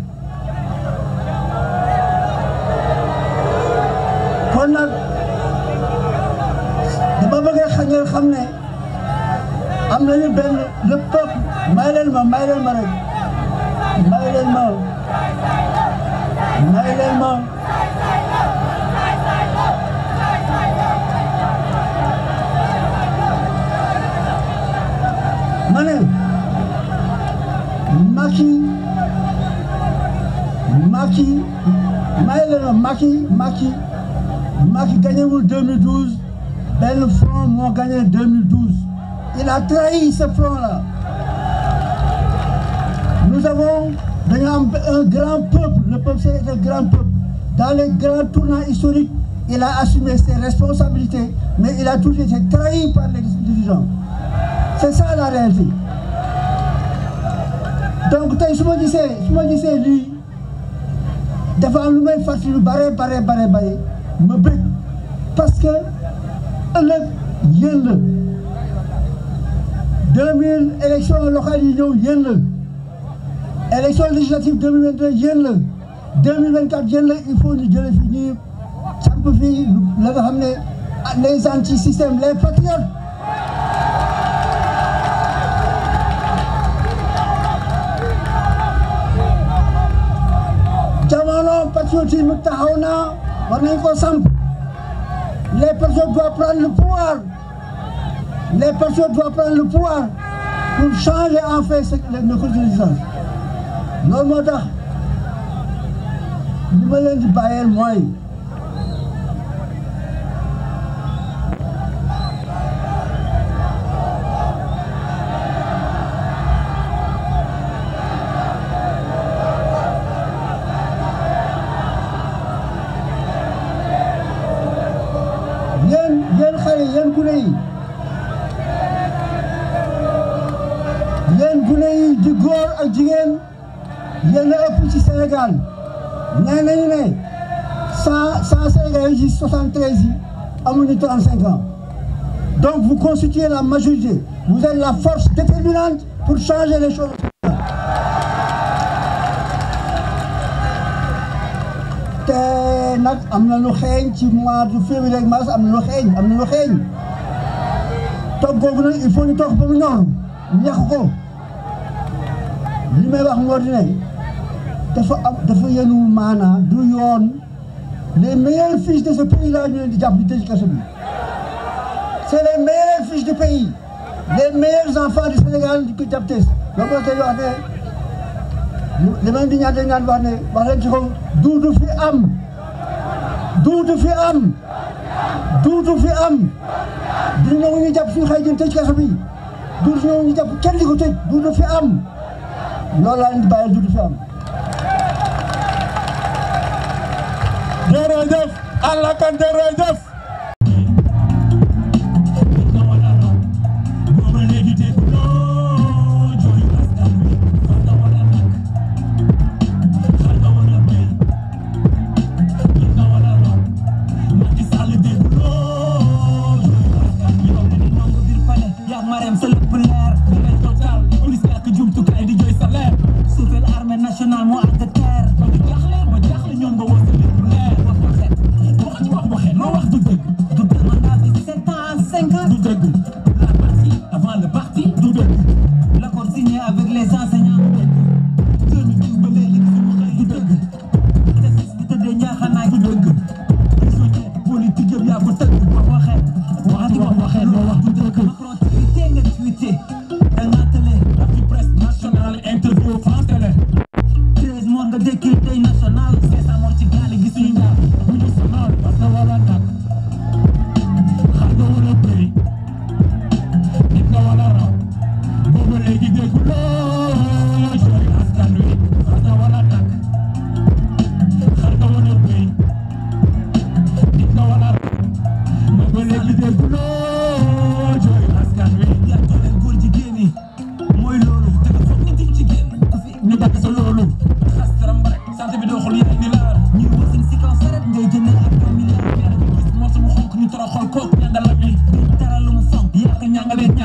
kon nag dama bëgg a ngeen xam ne am nañu benn le peuple may leen ma rek. may leen ma ne Macky gagnewul 2012 benn front moo gagné 2012 il a trahi ce front là. Nous avons un grand peuple, le peuple c'est un grand peuple. Dans les grands tournants historiques, il a assumé ses responsabilités, mais il a toujours été trahi par les dirigeants. C'est ça la réalité. Donc tey su ma gisee lii dafa am lu may fàttali lu bare ma bëgg parce que ëllëg yéen la 2000 élections locales yi ñëw yéen la. élection législative 2022 yéen la 2024 yéen la il faut ñu jële fi ñuy samp fii la nga xam ne les anti-systèmes les patriotes. jamono patriotisme taxaw na war nañ ko samp les patriotes doivent prendre le pouvoir les patriotes doivent prendre le pouvoir pour changer en fait nos conditions. loolu moo tax li ma leen di bàyyeel mooy yéen xale yéen gune yi di góor ak jigéen yéen a ëpp ci Sénégal nee nañu ne 100 Sénégalais yi 73 yi amuñu 35 ans donc vous constituez la majorité vous êtes la force déterminante pour changer les choses. te nag am na lu xeeñ ci mois de février ak mars am na lu xeeñ toog googu nag il faut ñu toog ba mu ñor ñax ko li may wax moo di ne dafa yenuwul maanaa du yoon les meilleurs fils de ce pays là ñu leen di jàpp di tëj kaso bi c'est les meilleurs fils du pays les meilleurs enfants du Sénégal di ko jàpp tëj loolu moo tax wax ne li ma di ñaan dañ naan wax leen ci kaw duutu fi am du ñëw ñu jàpp suñu xëy jën tëj kaso bi duutu ñëw ñu jàpp kenn di ko tëj duutu fi am loolu laa leen di bàyyil duutu fi am. jërëjëf Allah kan jërëjëf. national moo ak terre.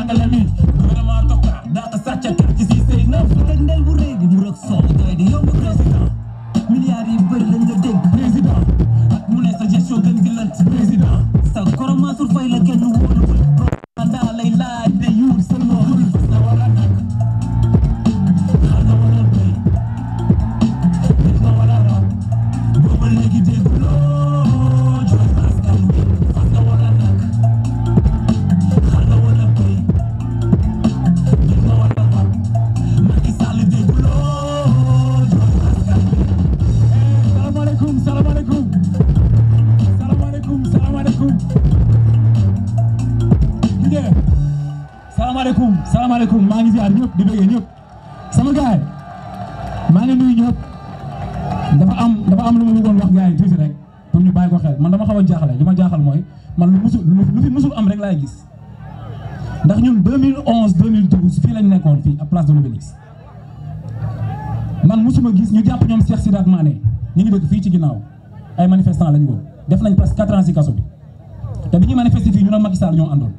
jàngale mi gouvernement tokka daa ko sàcc carte si sëy na fu teg ndel bu rëy bi mu rek soo doy di yomb président milliards yi bëri lañ la dégg président ak mu ne sa gestion gën gi lënt président sa koroma sur fay la kenn wóolu propaganda lay laaj de yuur sa loolu fas na war a nekk xar na war a béy nit na war a raw booba léegi dégg loo jooy askan wi fas na war a nekk xar na war a béy nit na war a raw Macky Sall dégg loo jooy askan wi salaamaaleykum salaamaaleykum salaamaaleykum salaamaaleykum salaamaaleykum salaamaaleykum maa ngi ziar ñëpp di bëggee ñëpp sama gaay maa ngi nuyu ñëpp dafa am lu ma bëggoon wax gaay yi tuuti rek pour ñu bàyyi ko xel man dama xaw a jaaxle li ma jaaxal mooy man lu fi musul am rek laay gis ndax ñun 2011 2012 fii lañ nekkoon fii à place de l'Obélisque man musuma gis ñu jàpp ñoom Cheikh Sidat Mané ñu ngi dëkk fii ci ginnaaw ay manifestants lañu woon def nañ presque 4 ans ci kaso bi te bi ñuy manifester fii ñu ne Macky Sall ñoo àndoon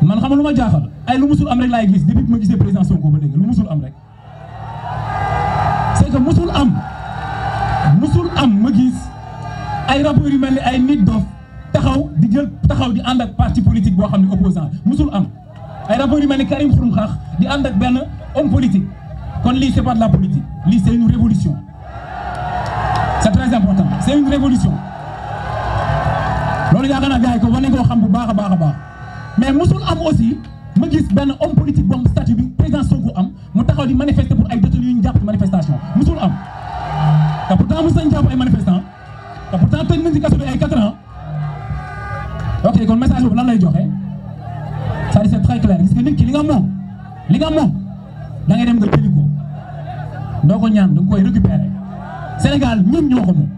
man xam nga lu ma jaaxal ay lu musul am rek laay gis depuis bi ma gisee président Sonko ba léegi lu musul am rek c'est que musul am ma gis ay rappeurs yu mel ni ay nit dof taxaw di ànd ak parti politique boo xam ne opposant musul am ay rappeurs yu mel ni Karim Xurum Xax di ànd ak benn homme politique kon lii c'est pas de la politique lii c'est une révolution c'est très important c'est une révolution loolu yaakaar naa gars yi ko war nañ koo xam bu baax a baax a baax mais musul am aussi ma gis benn homme politique boobu statut bi président Sonko am mu taxaw di manifester pour ay détenus yu ñu jàpp ci manifestation musul am te pourtant mos nañ jàpp ay manifestants te pourtant tëj nañ ci kaso bi ay 4 ans ok kon message boobu lan lay joxe c'est-à-dire c'est très clair gis nga nit ki li nga moom da ngay dem nga jëli ko doo ko ñaan da nga koy récupérer Sénégal ñun ñoo ko moom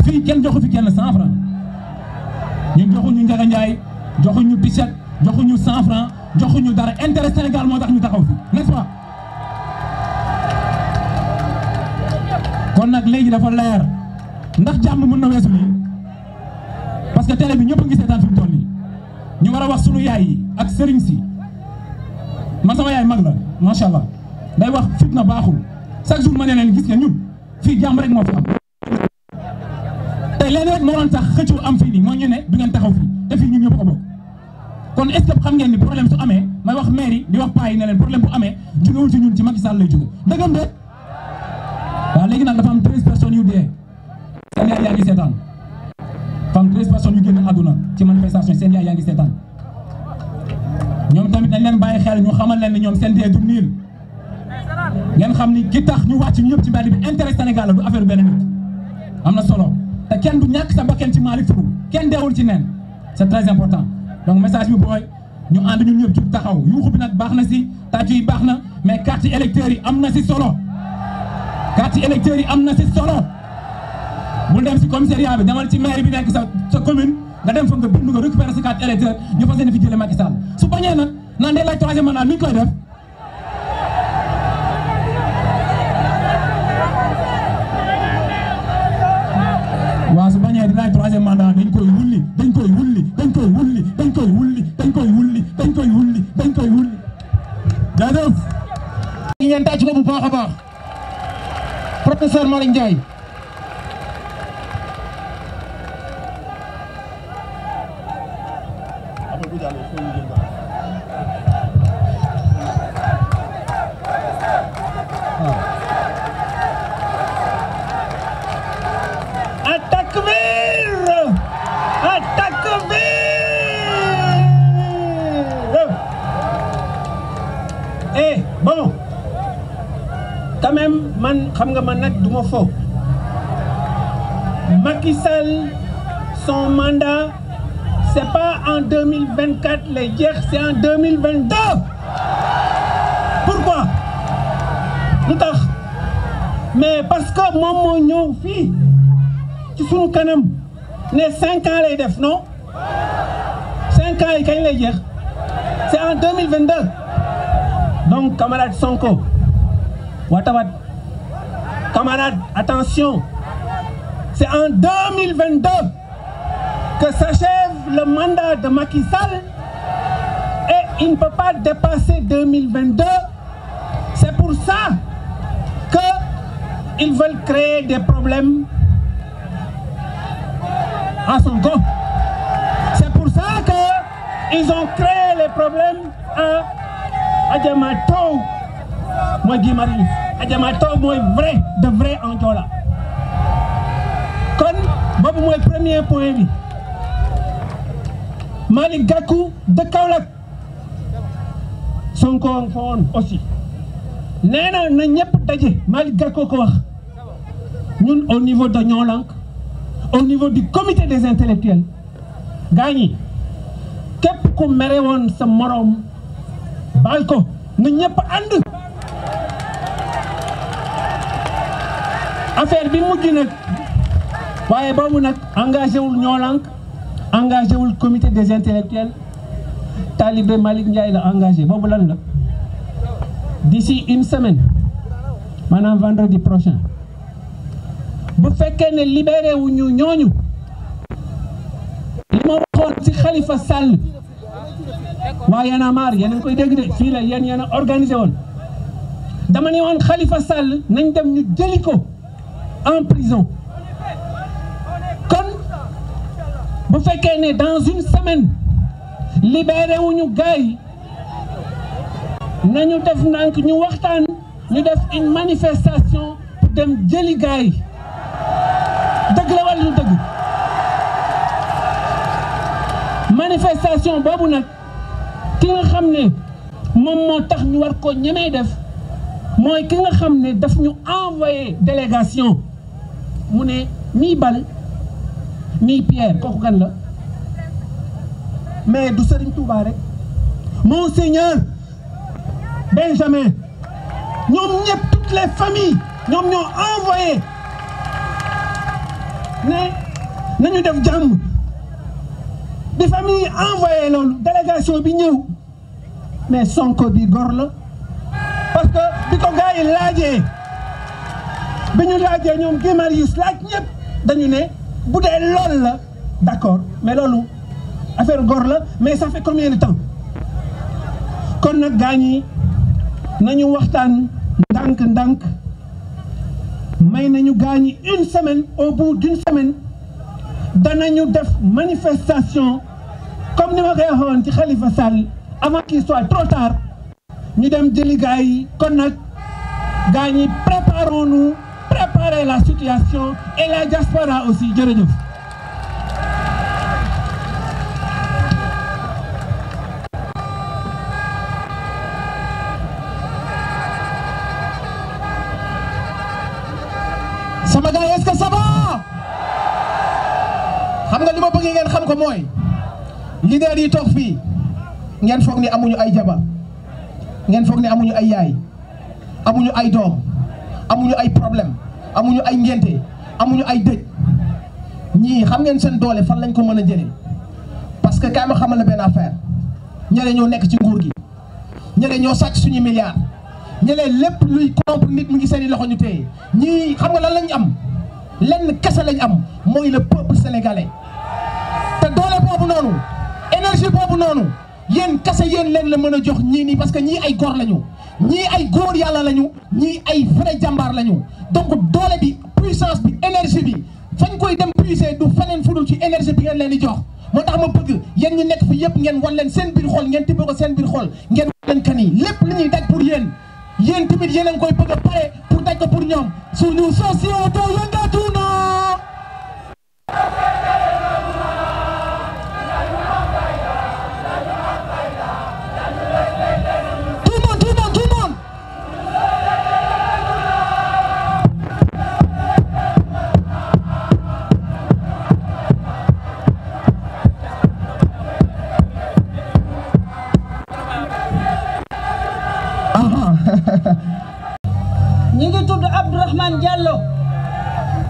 fii kenn joxu fi kenn 100 francs ñun joxuñu Ndiaga Ndiaye joxuñu t-shirt joxuñu 100 francs joxuñu dara intérêt Sénégal moo tax ñu taxaw fi n'est-ce pas kon nag léegi dafa leer ndax jàmm mën na weesu nii parce que télé bi ñëpp a ngi seetaan fi mu toll nii ñu war a wax sunu yaay yi ak sëriñ si man sama yaay mag la macha allah day wax fitna baaxul chaque jour ma ne leen gis nga ñun fii jàmm rek moo fi am tey leen rek moo doon tax xëccoo am fii nii moo ñu ne du ngeen taxaw fii te fii ñun ñëpp ko bokk kon est-ce que xam ngeen ni problème su amee may wax mairie di wax paa yi ne leen problème bu amee jógewul ci ñun ci Macky Sall lay jóge dëggam de waaw léegi nag dafa am 13 personnes yu dee seen yaay yaa ngi seetaan dafa am 13 personnes yu génn àdduna ci manifestation seen yaay yaa ngi seetaan ñoom tamit dañ leen bàyyi xel ñu xamal leen ni ñoom seen dee du niil ngeen xam ni ki tax ñu wàcc ñu yëpp ci mbedd bi intérêt Sénégal la du affaire benn nit am na solo te kenn du ñàkk sa bakkan ci Malick Fou kenn deewul ci neen c'est très important donc message bi booy ñu ànd ñun ñëpp jug taxaw yuuxu bi nag baax na si tàccu yi baax na mais carte électeurs yi am na si solo carte électeurs yi am na si solo bul dem si commissariat bi demal ci maire bi nekk sa commune nga dem fa nga bind nga récupérer sa carte électeur ñu fas yéene fi jëlee Macky Sall su bañee nag naan day laaj troisième mandat nu ñu koy def waaw su bañee di laaj troisième mandat dañ koy wulli dañ koy wulli dañ koy wulli dañ koy wulli dañ koy wulli dañ koy wulli dañ koy wulli jaajëf ngeen tàcc ko bu baax a baax professeur Malick Ndiaye bon quand même man xam nga man nag du ma fo Macky Sall son mandat c'est pas en 2024 lay jeex c'est en 2022 pourquoi lu tax mais parce que moom moo ñëw fii ci sunu kanam ne 5 ans lay def non 5 ans yi kañ lay jeex c'est en 2022 donc camarade Sonko Watabat camarade attention c'est en 2022 que s'achève le mandat de Macky Sall il ne peut pas dépasser 2022. C'est pour ça qu'ils veulent créer des problèmes à Sonko. C'est pour ça qu'ils ont créé les problèmes à Adjamato. Moi, Guy Marius. Adjamato, moi, vrai, de vrai en Diola. Comme, c'est le premier point. Malick Gakou de Kaolack. Sonko en fond aussi. Nee na ñëpp daje Malick Gakou ko wax ñun au niveau de Ñoolank au niveau du comité des intellectuels gaa ñi képp ku mere woon sa moroom baal ko na ñëpp ànd. affaire bi mujj nag waaye boobu nag engagé wul Ñoolank engagé wul comité des intellectuels Talibé Malick Ndiaye la engagé boobu lan la. D'ici une semaine, maanaam vendredi prochain, bu fekkee ne libéré wu ñu ñooñu li ma waxoon ci Khalifa Sall waa Y'en a marre yéen a ngi koy dégg de fii la yéen a organisé woon dama ne woon Khalifa Sall nañ dem ñu jëli ko en prison kon bu fekkee ne dans une semaine libéré wu ñu gars yi nañu def nank ñu waxtaan ñu def une manifestation pour dem jëli gaay yi dëgg la wala lu dëgg manifestation boobu nag ki nga xam ne moom moo tax ñu war ko ñemee def mooy ki nga xam ne daf ñu envoyé délégation mu ne nii Bal nii Pierre kooku kan la mais du Serigne Touba rek Monseigneur Benjamin ñoom ñëpp toutes les familles ñoom ñoo envoyé ne nañu def jàmm bi famille envoyé loolu délégation bi ñëw mais Sonko bi gor la parce que bi ko gars yi laajee bi ñu laajee ñoom Guy Marius laaj ñëpp dañu ne bu dee lool la d'accord mais loolu affaire gor la mais ça fait combien de temps kon nag gaa ñi nañu waxtaan ndànk may nañu gaañi une semaine au bout d'une semaine danañu def manifestation comme ni ma koy waxoon ci Khalifa Sall avant qu'il soit trop tard ñu dem jëli gaay yi kon nag gaañi préparons-nous préparer la situation et la diaspora aussi jërëjëf. sama gars est-ce que ça va xam nga li ma bëgg ngeen xam ko mooy leader yi toog fii ngeen foog ni amuñu ay jabar ngeen foog ni amuñu ay yaay amuñu ay doom amuñu ay problème amuñu ay ngénte amuñu ay dëj ñii xam ngeen seen doole fan lañ ko mën a jëlee parce que kaay ma xamal la benn affaire ñeneen ñoo nekk ci nguur gi ñeneen ñoo sàcc suñu milliards ñeneen lépp luy corrompre nit mi ngi seen i loxo ñu téye ñii xam nga lan lañ am lenn kese lañ am mooy le peuple sénégalais te doole boobu noonu énergie boobu noonu yéen kese yéen leen la mën a jox ñii nii parce que ñii ay góor lañu ñii ay góor yàlla lañu ñii ay vrai jàmbaar lañu donc doole bi puissance bi énergie bi fañ koy dem puiser du feneen fudul ci énergie bi ngeen leen di jox moo tax ma bëgg yéen ñi nekk fi yëpp ngeen wan leen seen biir xol ngeen tibbee ko seen biir xol ngeen wan leen kan yi lépp li ñuy daj pour yéen tamit yéen a ngi koy bëgg a pare pour daj ko pour ñoom suñu société yëngatu na. ñi ngi tudd Abdourahmane Diallo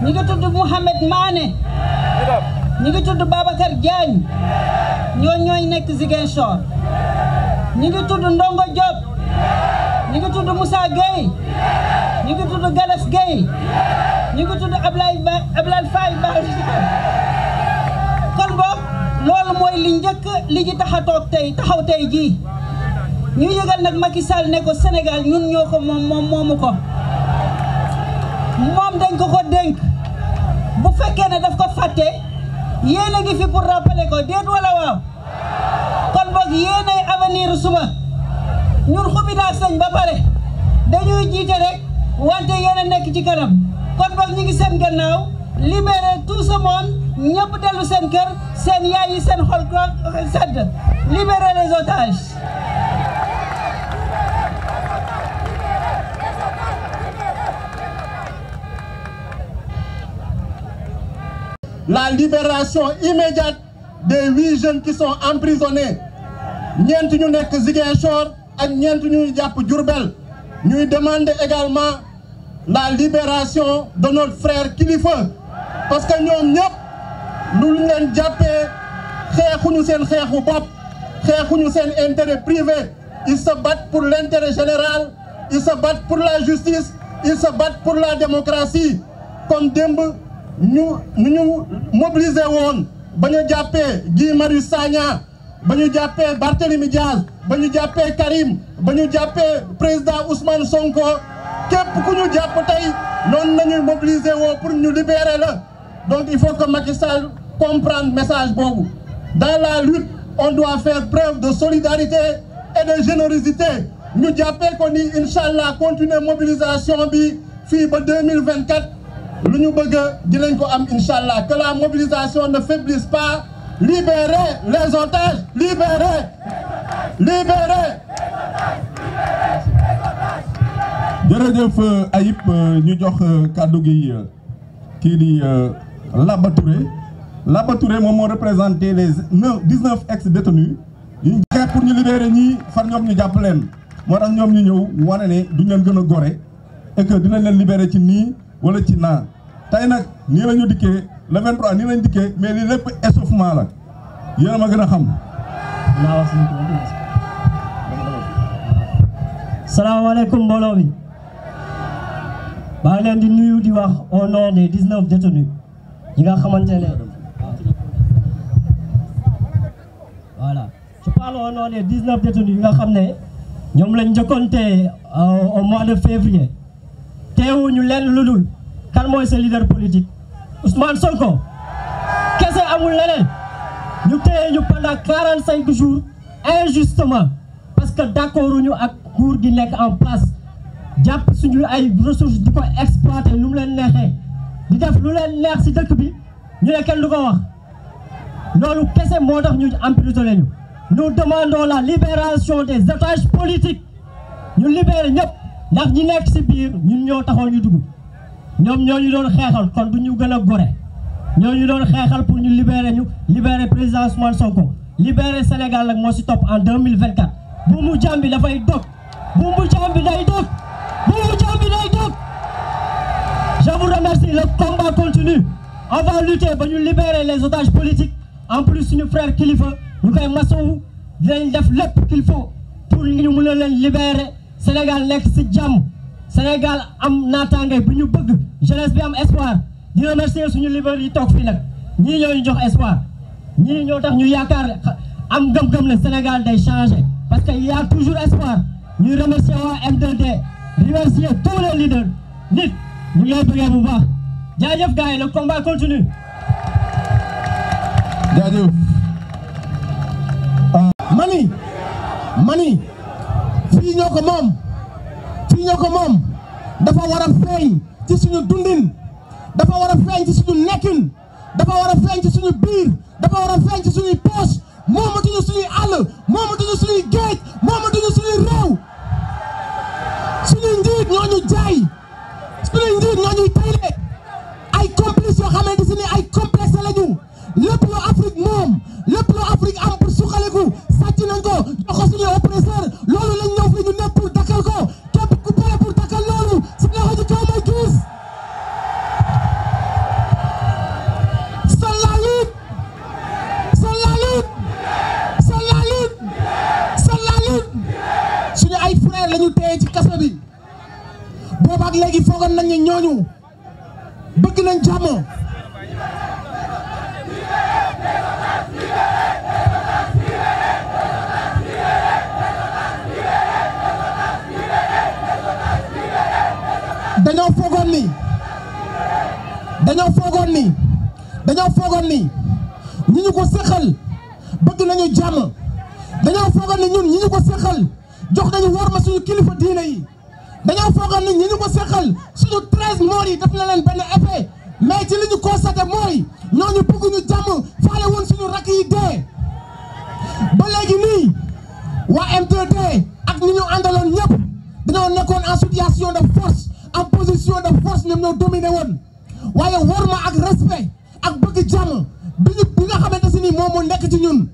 ñi ngi tudd Mouhamed Mané ñi ngi tudd Babacar Diagne ñooy nekk Ziguinchor ñi ngi tudd Ndongo Diop ñi ngi tudd Moussa Gueye ñi ngi tudd Galas Gueye ñi ngi tudd Ablaye Faye Ba kon boog loolu mooy li njëkk li ji taxaw tey jii ñu yëgal nag Macky Sall ne ko Sénégal ñun ñoo ko moom moomu ko moom dañ ko dénk bu fekkee ne daf ko fàtte yéen a ngi fi pour rappeler ko déet wala waaw kon boog yéenay avenir suba ñun xubi naa sañ ba pare dañuy jiite rek wante yéen a nekk ci kanam kon boog ñu ngi seen gannaaw libérer tout ce monde ñëpp dellu seen kër seen yaay yi seen xol sedd libérer les otages. La libération immédiate des 8 jeunes qui sont emprisonnés. ñeent ñu nekk Ziguinchor ak ñeent ñu jàpp Diourbel ñuy demander également la libération de notre frère Kilifeu parce que ñoom ñëpp lu leen jàppee xeexuñu seen xeexu bopp xeexuñu seen intérêt privé ils se battent pour l'intérêt général ils se battent pour la justice ils se battent pour la démocratie comme démb ñu mobiliser woon ba ñu jàppee Guy Marius Sagna ba ñu jàppee Barthélémy Diaz ba ñu jàppee Karim ba ñu jàppee président Ousmane Sonko képp ku ñu jàpp tey noonu nañuy mobiliser woo pour ñu libérer la donc il faut que Macky Sall comprendre message boobu dans la lutte on doit faire preuve de solidarité et de générosité ñu jàppee ko ni incha allah continuer mobilisation bi fii ba 2024 lu ñu bëgg dinañ ko am incha allah que la mobilisation ne faiblisse pas libérer les otages libérer. jërëjëf Ayib ñu jox kàddu gi kii di Laba Touré moom moo représenté les 19 ex-détenus yi ñu xeex pour ñu libérer ñii far ñoom ñu jàpp leen moo tax ñoom ñu ñëw wane ne duñ leen gën a gore et que dinañ leen libérer ci nii wala ci naa tey nag nii la ñu dikkee le 23 nii lañ dikkee mais lii lépp échauffement la yéen a ma gën a xam. salaamaaleykum mbooloo mi maa ngi leen di nuyu di wax au nom des 19 détenus yi nga xamante ne voilà je parle au nom des 19 détenus yi nga xam ne ñoom lañ njëkkoonte au mois de février teewuñu leen lu dul kan mooy sa leader politique Ousmane Sonko kese amul leneen ñu téye ñu pendant 45 jours injustement parce que d'accorduñu ak nguur gi nekk en place jàpp suñu ay ressources di ko exploiter lu mu leen neexee di def lu leen neex ci dëkk bi ñu ne kenn du ko wax loolu kese moo tax ñu emprisonné ñu. Nous demandons la libération des otages politiques ñu libérer ñëpp ndax ñi nekk ci biir ñun ñoo taxoon ñu dugg ñoom ñoo ñu doon xeexal kon du ñu gën a gore ñoo ñu doon xeexal pour ñu libérer président Ousmane Sonko libérer Sénégal nag moo ci topp en 2024 buumu jaam bi dafay dog buumu jaam bi day dog buumu jaam bi day dog. Je vous remercie, le combat continue on va lutter ba ñu libérer les otages politiques en plus suñu frère Kilifeu ñu koy masawu dinañ def lépp qu'il faut pour ñu mën a leen libérer Sénégal nekk ci jàmm Sénégal am naataange bu ñu bëgg jeunesse bi am espoir di remercier suñu leader yi toog fii nag ñii ñoo ñu jox espoir ñii ñoo tax ñu yaakaar am gëm-gëm ne Sénégal day changer parce que il y a toujours espoir ñuy remercier waa M2D remercier tous les leaders nit ñu ngi lay bëggee bu baax jaajëf gars yi le combat continue. jaajëf. mani fii ñoo ko moom dafa war a feeñ ci suñu dundin dafa war a feeñ ci suñu nekkin dafa war a feeñ ci suñu biir dafa war a feeñ ci suñuy poche moomatuñu suñuy àll moomatuñu suñuy géej moomatuñu suñuy réew suñuy njiit ñoo ñu jaay suñuy njiit ñoo ñuy tayle ay complices yoo xamante ne ay complexe lañu lépp lu Afrique moom lépp lu Afrique am pour suqaliku sàcc nañ ko jox ko suñuy oppresseur loolu lañ ñëw fi ñu nekk pour dakkal ko képp ku pare pour dakkal loolu si loxo ci kaw may gis c'est la lutte suñu ay frère lañu téye ci kaso bi boobaak léegi foogoon nañ ne ñooñu bëgg nañ jàmm dañoo foogoon ni ñi ñu ko seqal bëgg nañu jàmm dañoo foogoon ni ñun ñi ñu ko seqal jox nañu worma suñu kilifa diine yi dañoo foogoon ni ñi ñu ko seqal suñu 13 morts yi def na leen benn effet mais ci li ñu constaté mooy ñooñu bëgguñu jàmm faale woon suñu rakk yi dee ba léegi nii waa M2D ak ñi ñu àndaloon ñëpp dañoo nekkoon en situation de force en position de force ñoom ñoo dominé woon waaye worma ak respect ak bëgg jàmm bi nga xamante si ni moom moo nekk ci ñun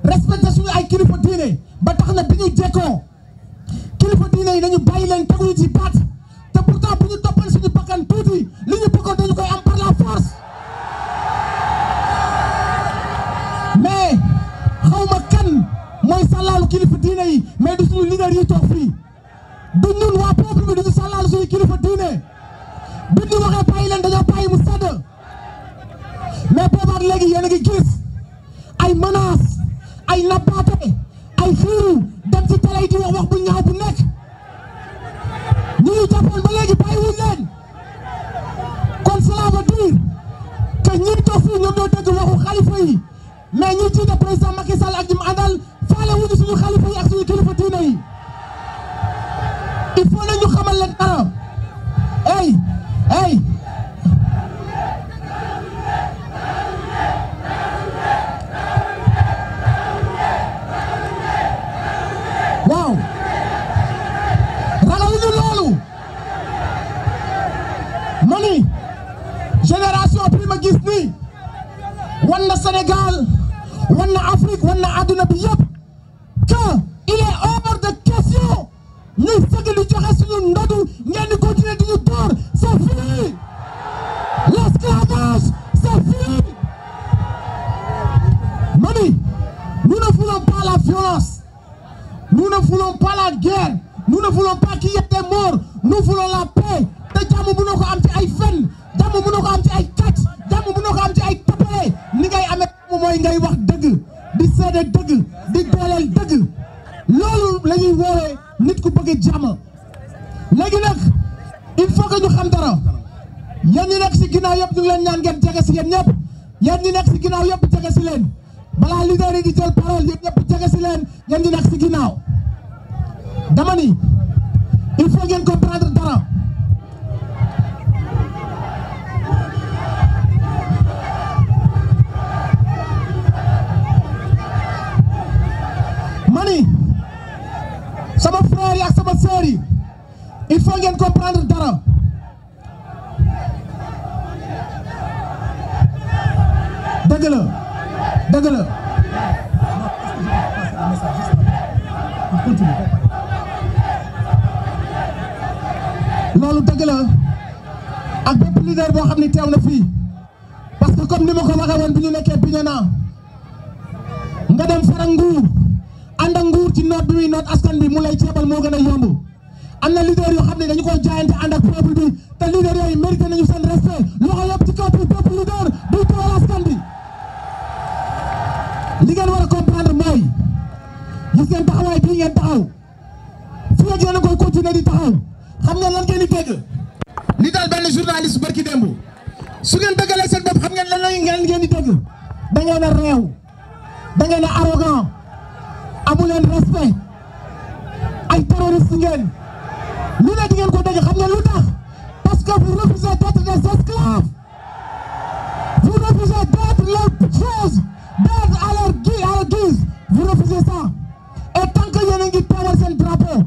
respecté suñu ay kilifa diine ba tax na bi ñu jekkoo kilifa diine yi nañu bàyyi leen teguñu ci baat te pourtant bu ñu toppal suñu bakkan tuuti li ñu bëggoon dañu koy am par la force mais xawma kan mooy sàllaalu kilifa diine yi mais du suñu leader yi toog fii du ñun waa peuple bi duñu sàllaalu suñu kilifa diine bi ñu waxee bàyyi leen dañoo bàyyi mu sedd mais boobaat léegi yéen a ngi gis ay menaces ay nappaate ay xiiru dem ci télé yi di wax bu ñaaw bu nekk ñu ñu jàppoon ba léegi bàyyiwuñ leen kon cela veut dire que ñi toog fii ñoom ñoo dégg waxu xalifa yi mais ñi jiite président Macky Sall ak ñi mu àndal faale wuñu suñu xalifa yi ak suñu kilifa diine yi il faut na ñu xamal leen dara hey waaw ragaluñu loolu mani génération bi ma gis nii wan na Sénégal wan na Afrique wan na àdduna bi yëpp que il est hors de question ñuy fekk di joxe suñu ndodu ngeen di continuer di ñu door c'est fini l'esclavage c'est fini mani nous ne voulons pas la violence. Nous ne voulons pas la guerre. Nous ne voulons pas qu'il y ait des morts. Nous voulons la paix. te jàmm mënoo ko am ci ay fen jàmm mënoo ko am ci ay kàcc jàmm mënoo ko am ci ay toppale ni ngay amee mooy ngay wax dëgg di seede dëgg di dooleel dëgg loolu la ñuy woowee nit ku bëgg jàmm. léegi nag il faut que ñu xam dara yéen ñi nekk si ginnaaw yëpp ñu ngi leen ñaan ngeen jege si yéen ñëpp yéen ñi nekk si ginnaaw yëpp jege si leen balaa leader yi di jël parole yéen ñëpp jege si leen yéen ñi nekk si ginnaaw dama ni il faut ngeen comprendre dara. mani sama frère yi ak sama sœur yi il faut ngeen comprendre dara dëgg la dëgg la loolu dëgg la ak bépp leader boo xam ni teew na fii parce que comme ni ma ko waxee woon bi ñu nekkee Bignona nga dem fara nguur ànd ak nguur ci noot bi muy noot askan bi mu lay ceebal moo gën a yomb am na leader yoo xam ne dañu koy jaayante ànd ak peuple bi te leader yooyu mérité nañu seen respect loxo yëpp ci kaw pour bépp leader buy teewal askan bi li ngeen war a comprendre mooy gis ngeen taxawaay bii ngeen taxaw fii ak yéen a koy continuer di taxaw xam ngeen lan ngeen di dégg li daal benn journaliste barki démb su ngeen dëggalee seen bopp xam ngeen lan ngeen di dégg da ngeen a réew da ngeen a arrogant amu leen respect ay terroriste ngeen lu ne di ngeen ko dégg xam ngeen lu tax parce que vous refusez d'être des esclaves vous refusez d'être leur chose d'être à leur guise vous refusez ça et tant que yéen a ngi teewal seen drapeau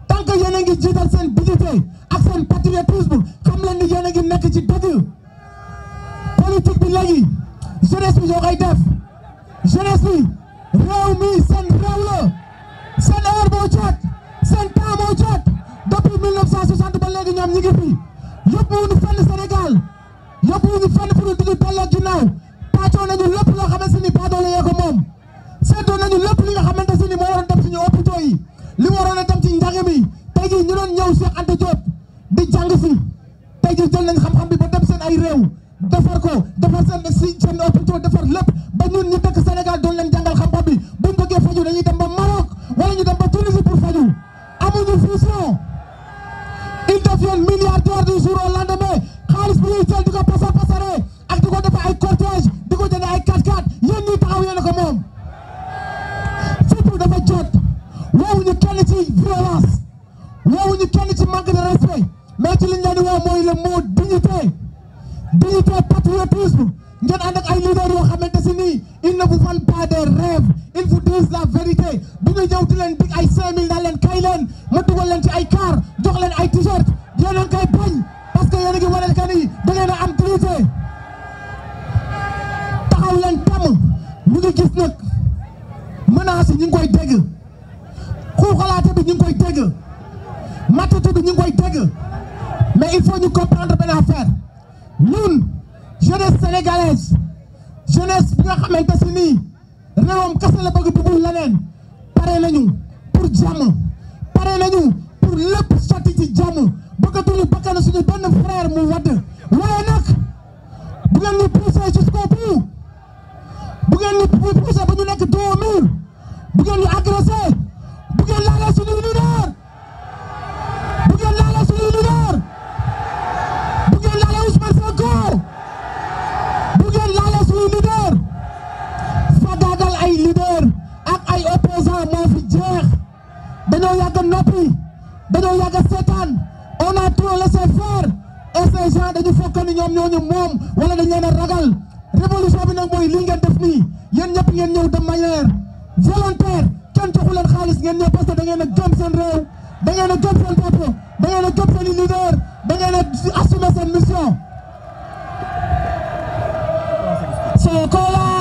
tant que yéen a ngi jiital seen dignité ak seen patriotisme xam leen ni yéen a ngi nekk ci dëgg politique bi léegi jeunesse bi ñoo koy def jeunesse bi réew mi seen réew la seen heure moo jot seen temps moo jot depuis 1960 ba léegi ñoom ñi ngi fi yóbbu wuñu fenn Sénégal yóbbu wuñu fenn fu ñu digg delloo ginnaaw pàccoo nañu lépp loo xamante ni baadoolo yee ko moom seetoo nañu lépp li nga xamante ni moo waroon dem suñu hôpitaux yi li waroon a dem ci njàng mi tey jii ñu doon ñëw Cheikh Anta Diop di jàng si tey jii jël nañ xam-xam bi ba dem seen ay réew defar ko defar seen hôpitaux defar lépp ba ñun ñu dëkk Sénégal doon leen jàngal xam-xam bi buñ bëggee faju dañuy dem ba Maroc wala ñu dem ba Tunisie pour faju amuñu vision il te devienne milliardaire du jour au lendemain xaalis bi ñuy jël di ko pasaree ak di ko def ay cortège di ko jënd ay 4x4 yéen ñi taxaw yéen a ko moom. surtout dafa jot woowuñu kenn ci violence woowuñu kenn ci manque de respect mais ci li ñu leen di woo mooy le mot dignité patriotisme ngeen ànd ak ay leaders yoo xamante si nii ils ne vous vendent pas des rêves ils vous disent la vérité du ñu ñëw di leen dig ay 5000 daal leen kay leen ma dugal leen ci ay car jox leen ay t-shirt yéen a ngi koy bañ parce que yéen a ngi wane que ni da ngeen a am dignité taxaw leen tàmm ñu ngi gis nag menaces yi ñu ngi koy dégg xuuxalaate bi ñu ngi koy dégg matatu bi ñu ngi koy dégg mais il faut ñu comprendre benn affaire ñun jeunesse sénégalaise jeunesse bi nga xamante si nii réewam kese la bëgg bëggul leneen pare nañu pour jàmm pare nañu pour lépp sotti ci jàmm bëggatuñu bakkan suñu benn frère mu wadd waaye nag bu ngeen ñu poussé jusqu'au bout bu ngeen ñu poussé ba ñu nekk dos au mur bu ngeen ñu agressé bu ngeen laalee suñu leader bu ngeen laalee suñu leader bu ngeen laalee Ousmane Sonko bu ngeen laalee suñu leader fagaagal ay leader ak ay opposants moo fi jeex dañoo yàgg a noppi dañoo yàgg a seetaan on a trop laissé faire et ces gens dañu fokk ni ñoom ñooñu moom wala dañ leen a ragal révolution bi nag mooy lii ngeen def nii yéen ñëpp ngeen ñëw de manière volontaire kenn joxu leen xaalis ngeen ñëw parce que da ngeen a gëm seen réew da ngeen a gëm seen bopp da ngeen a gëm seen i leader da ngeen a assumer seen mission. Sonko la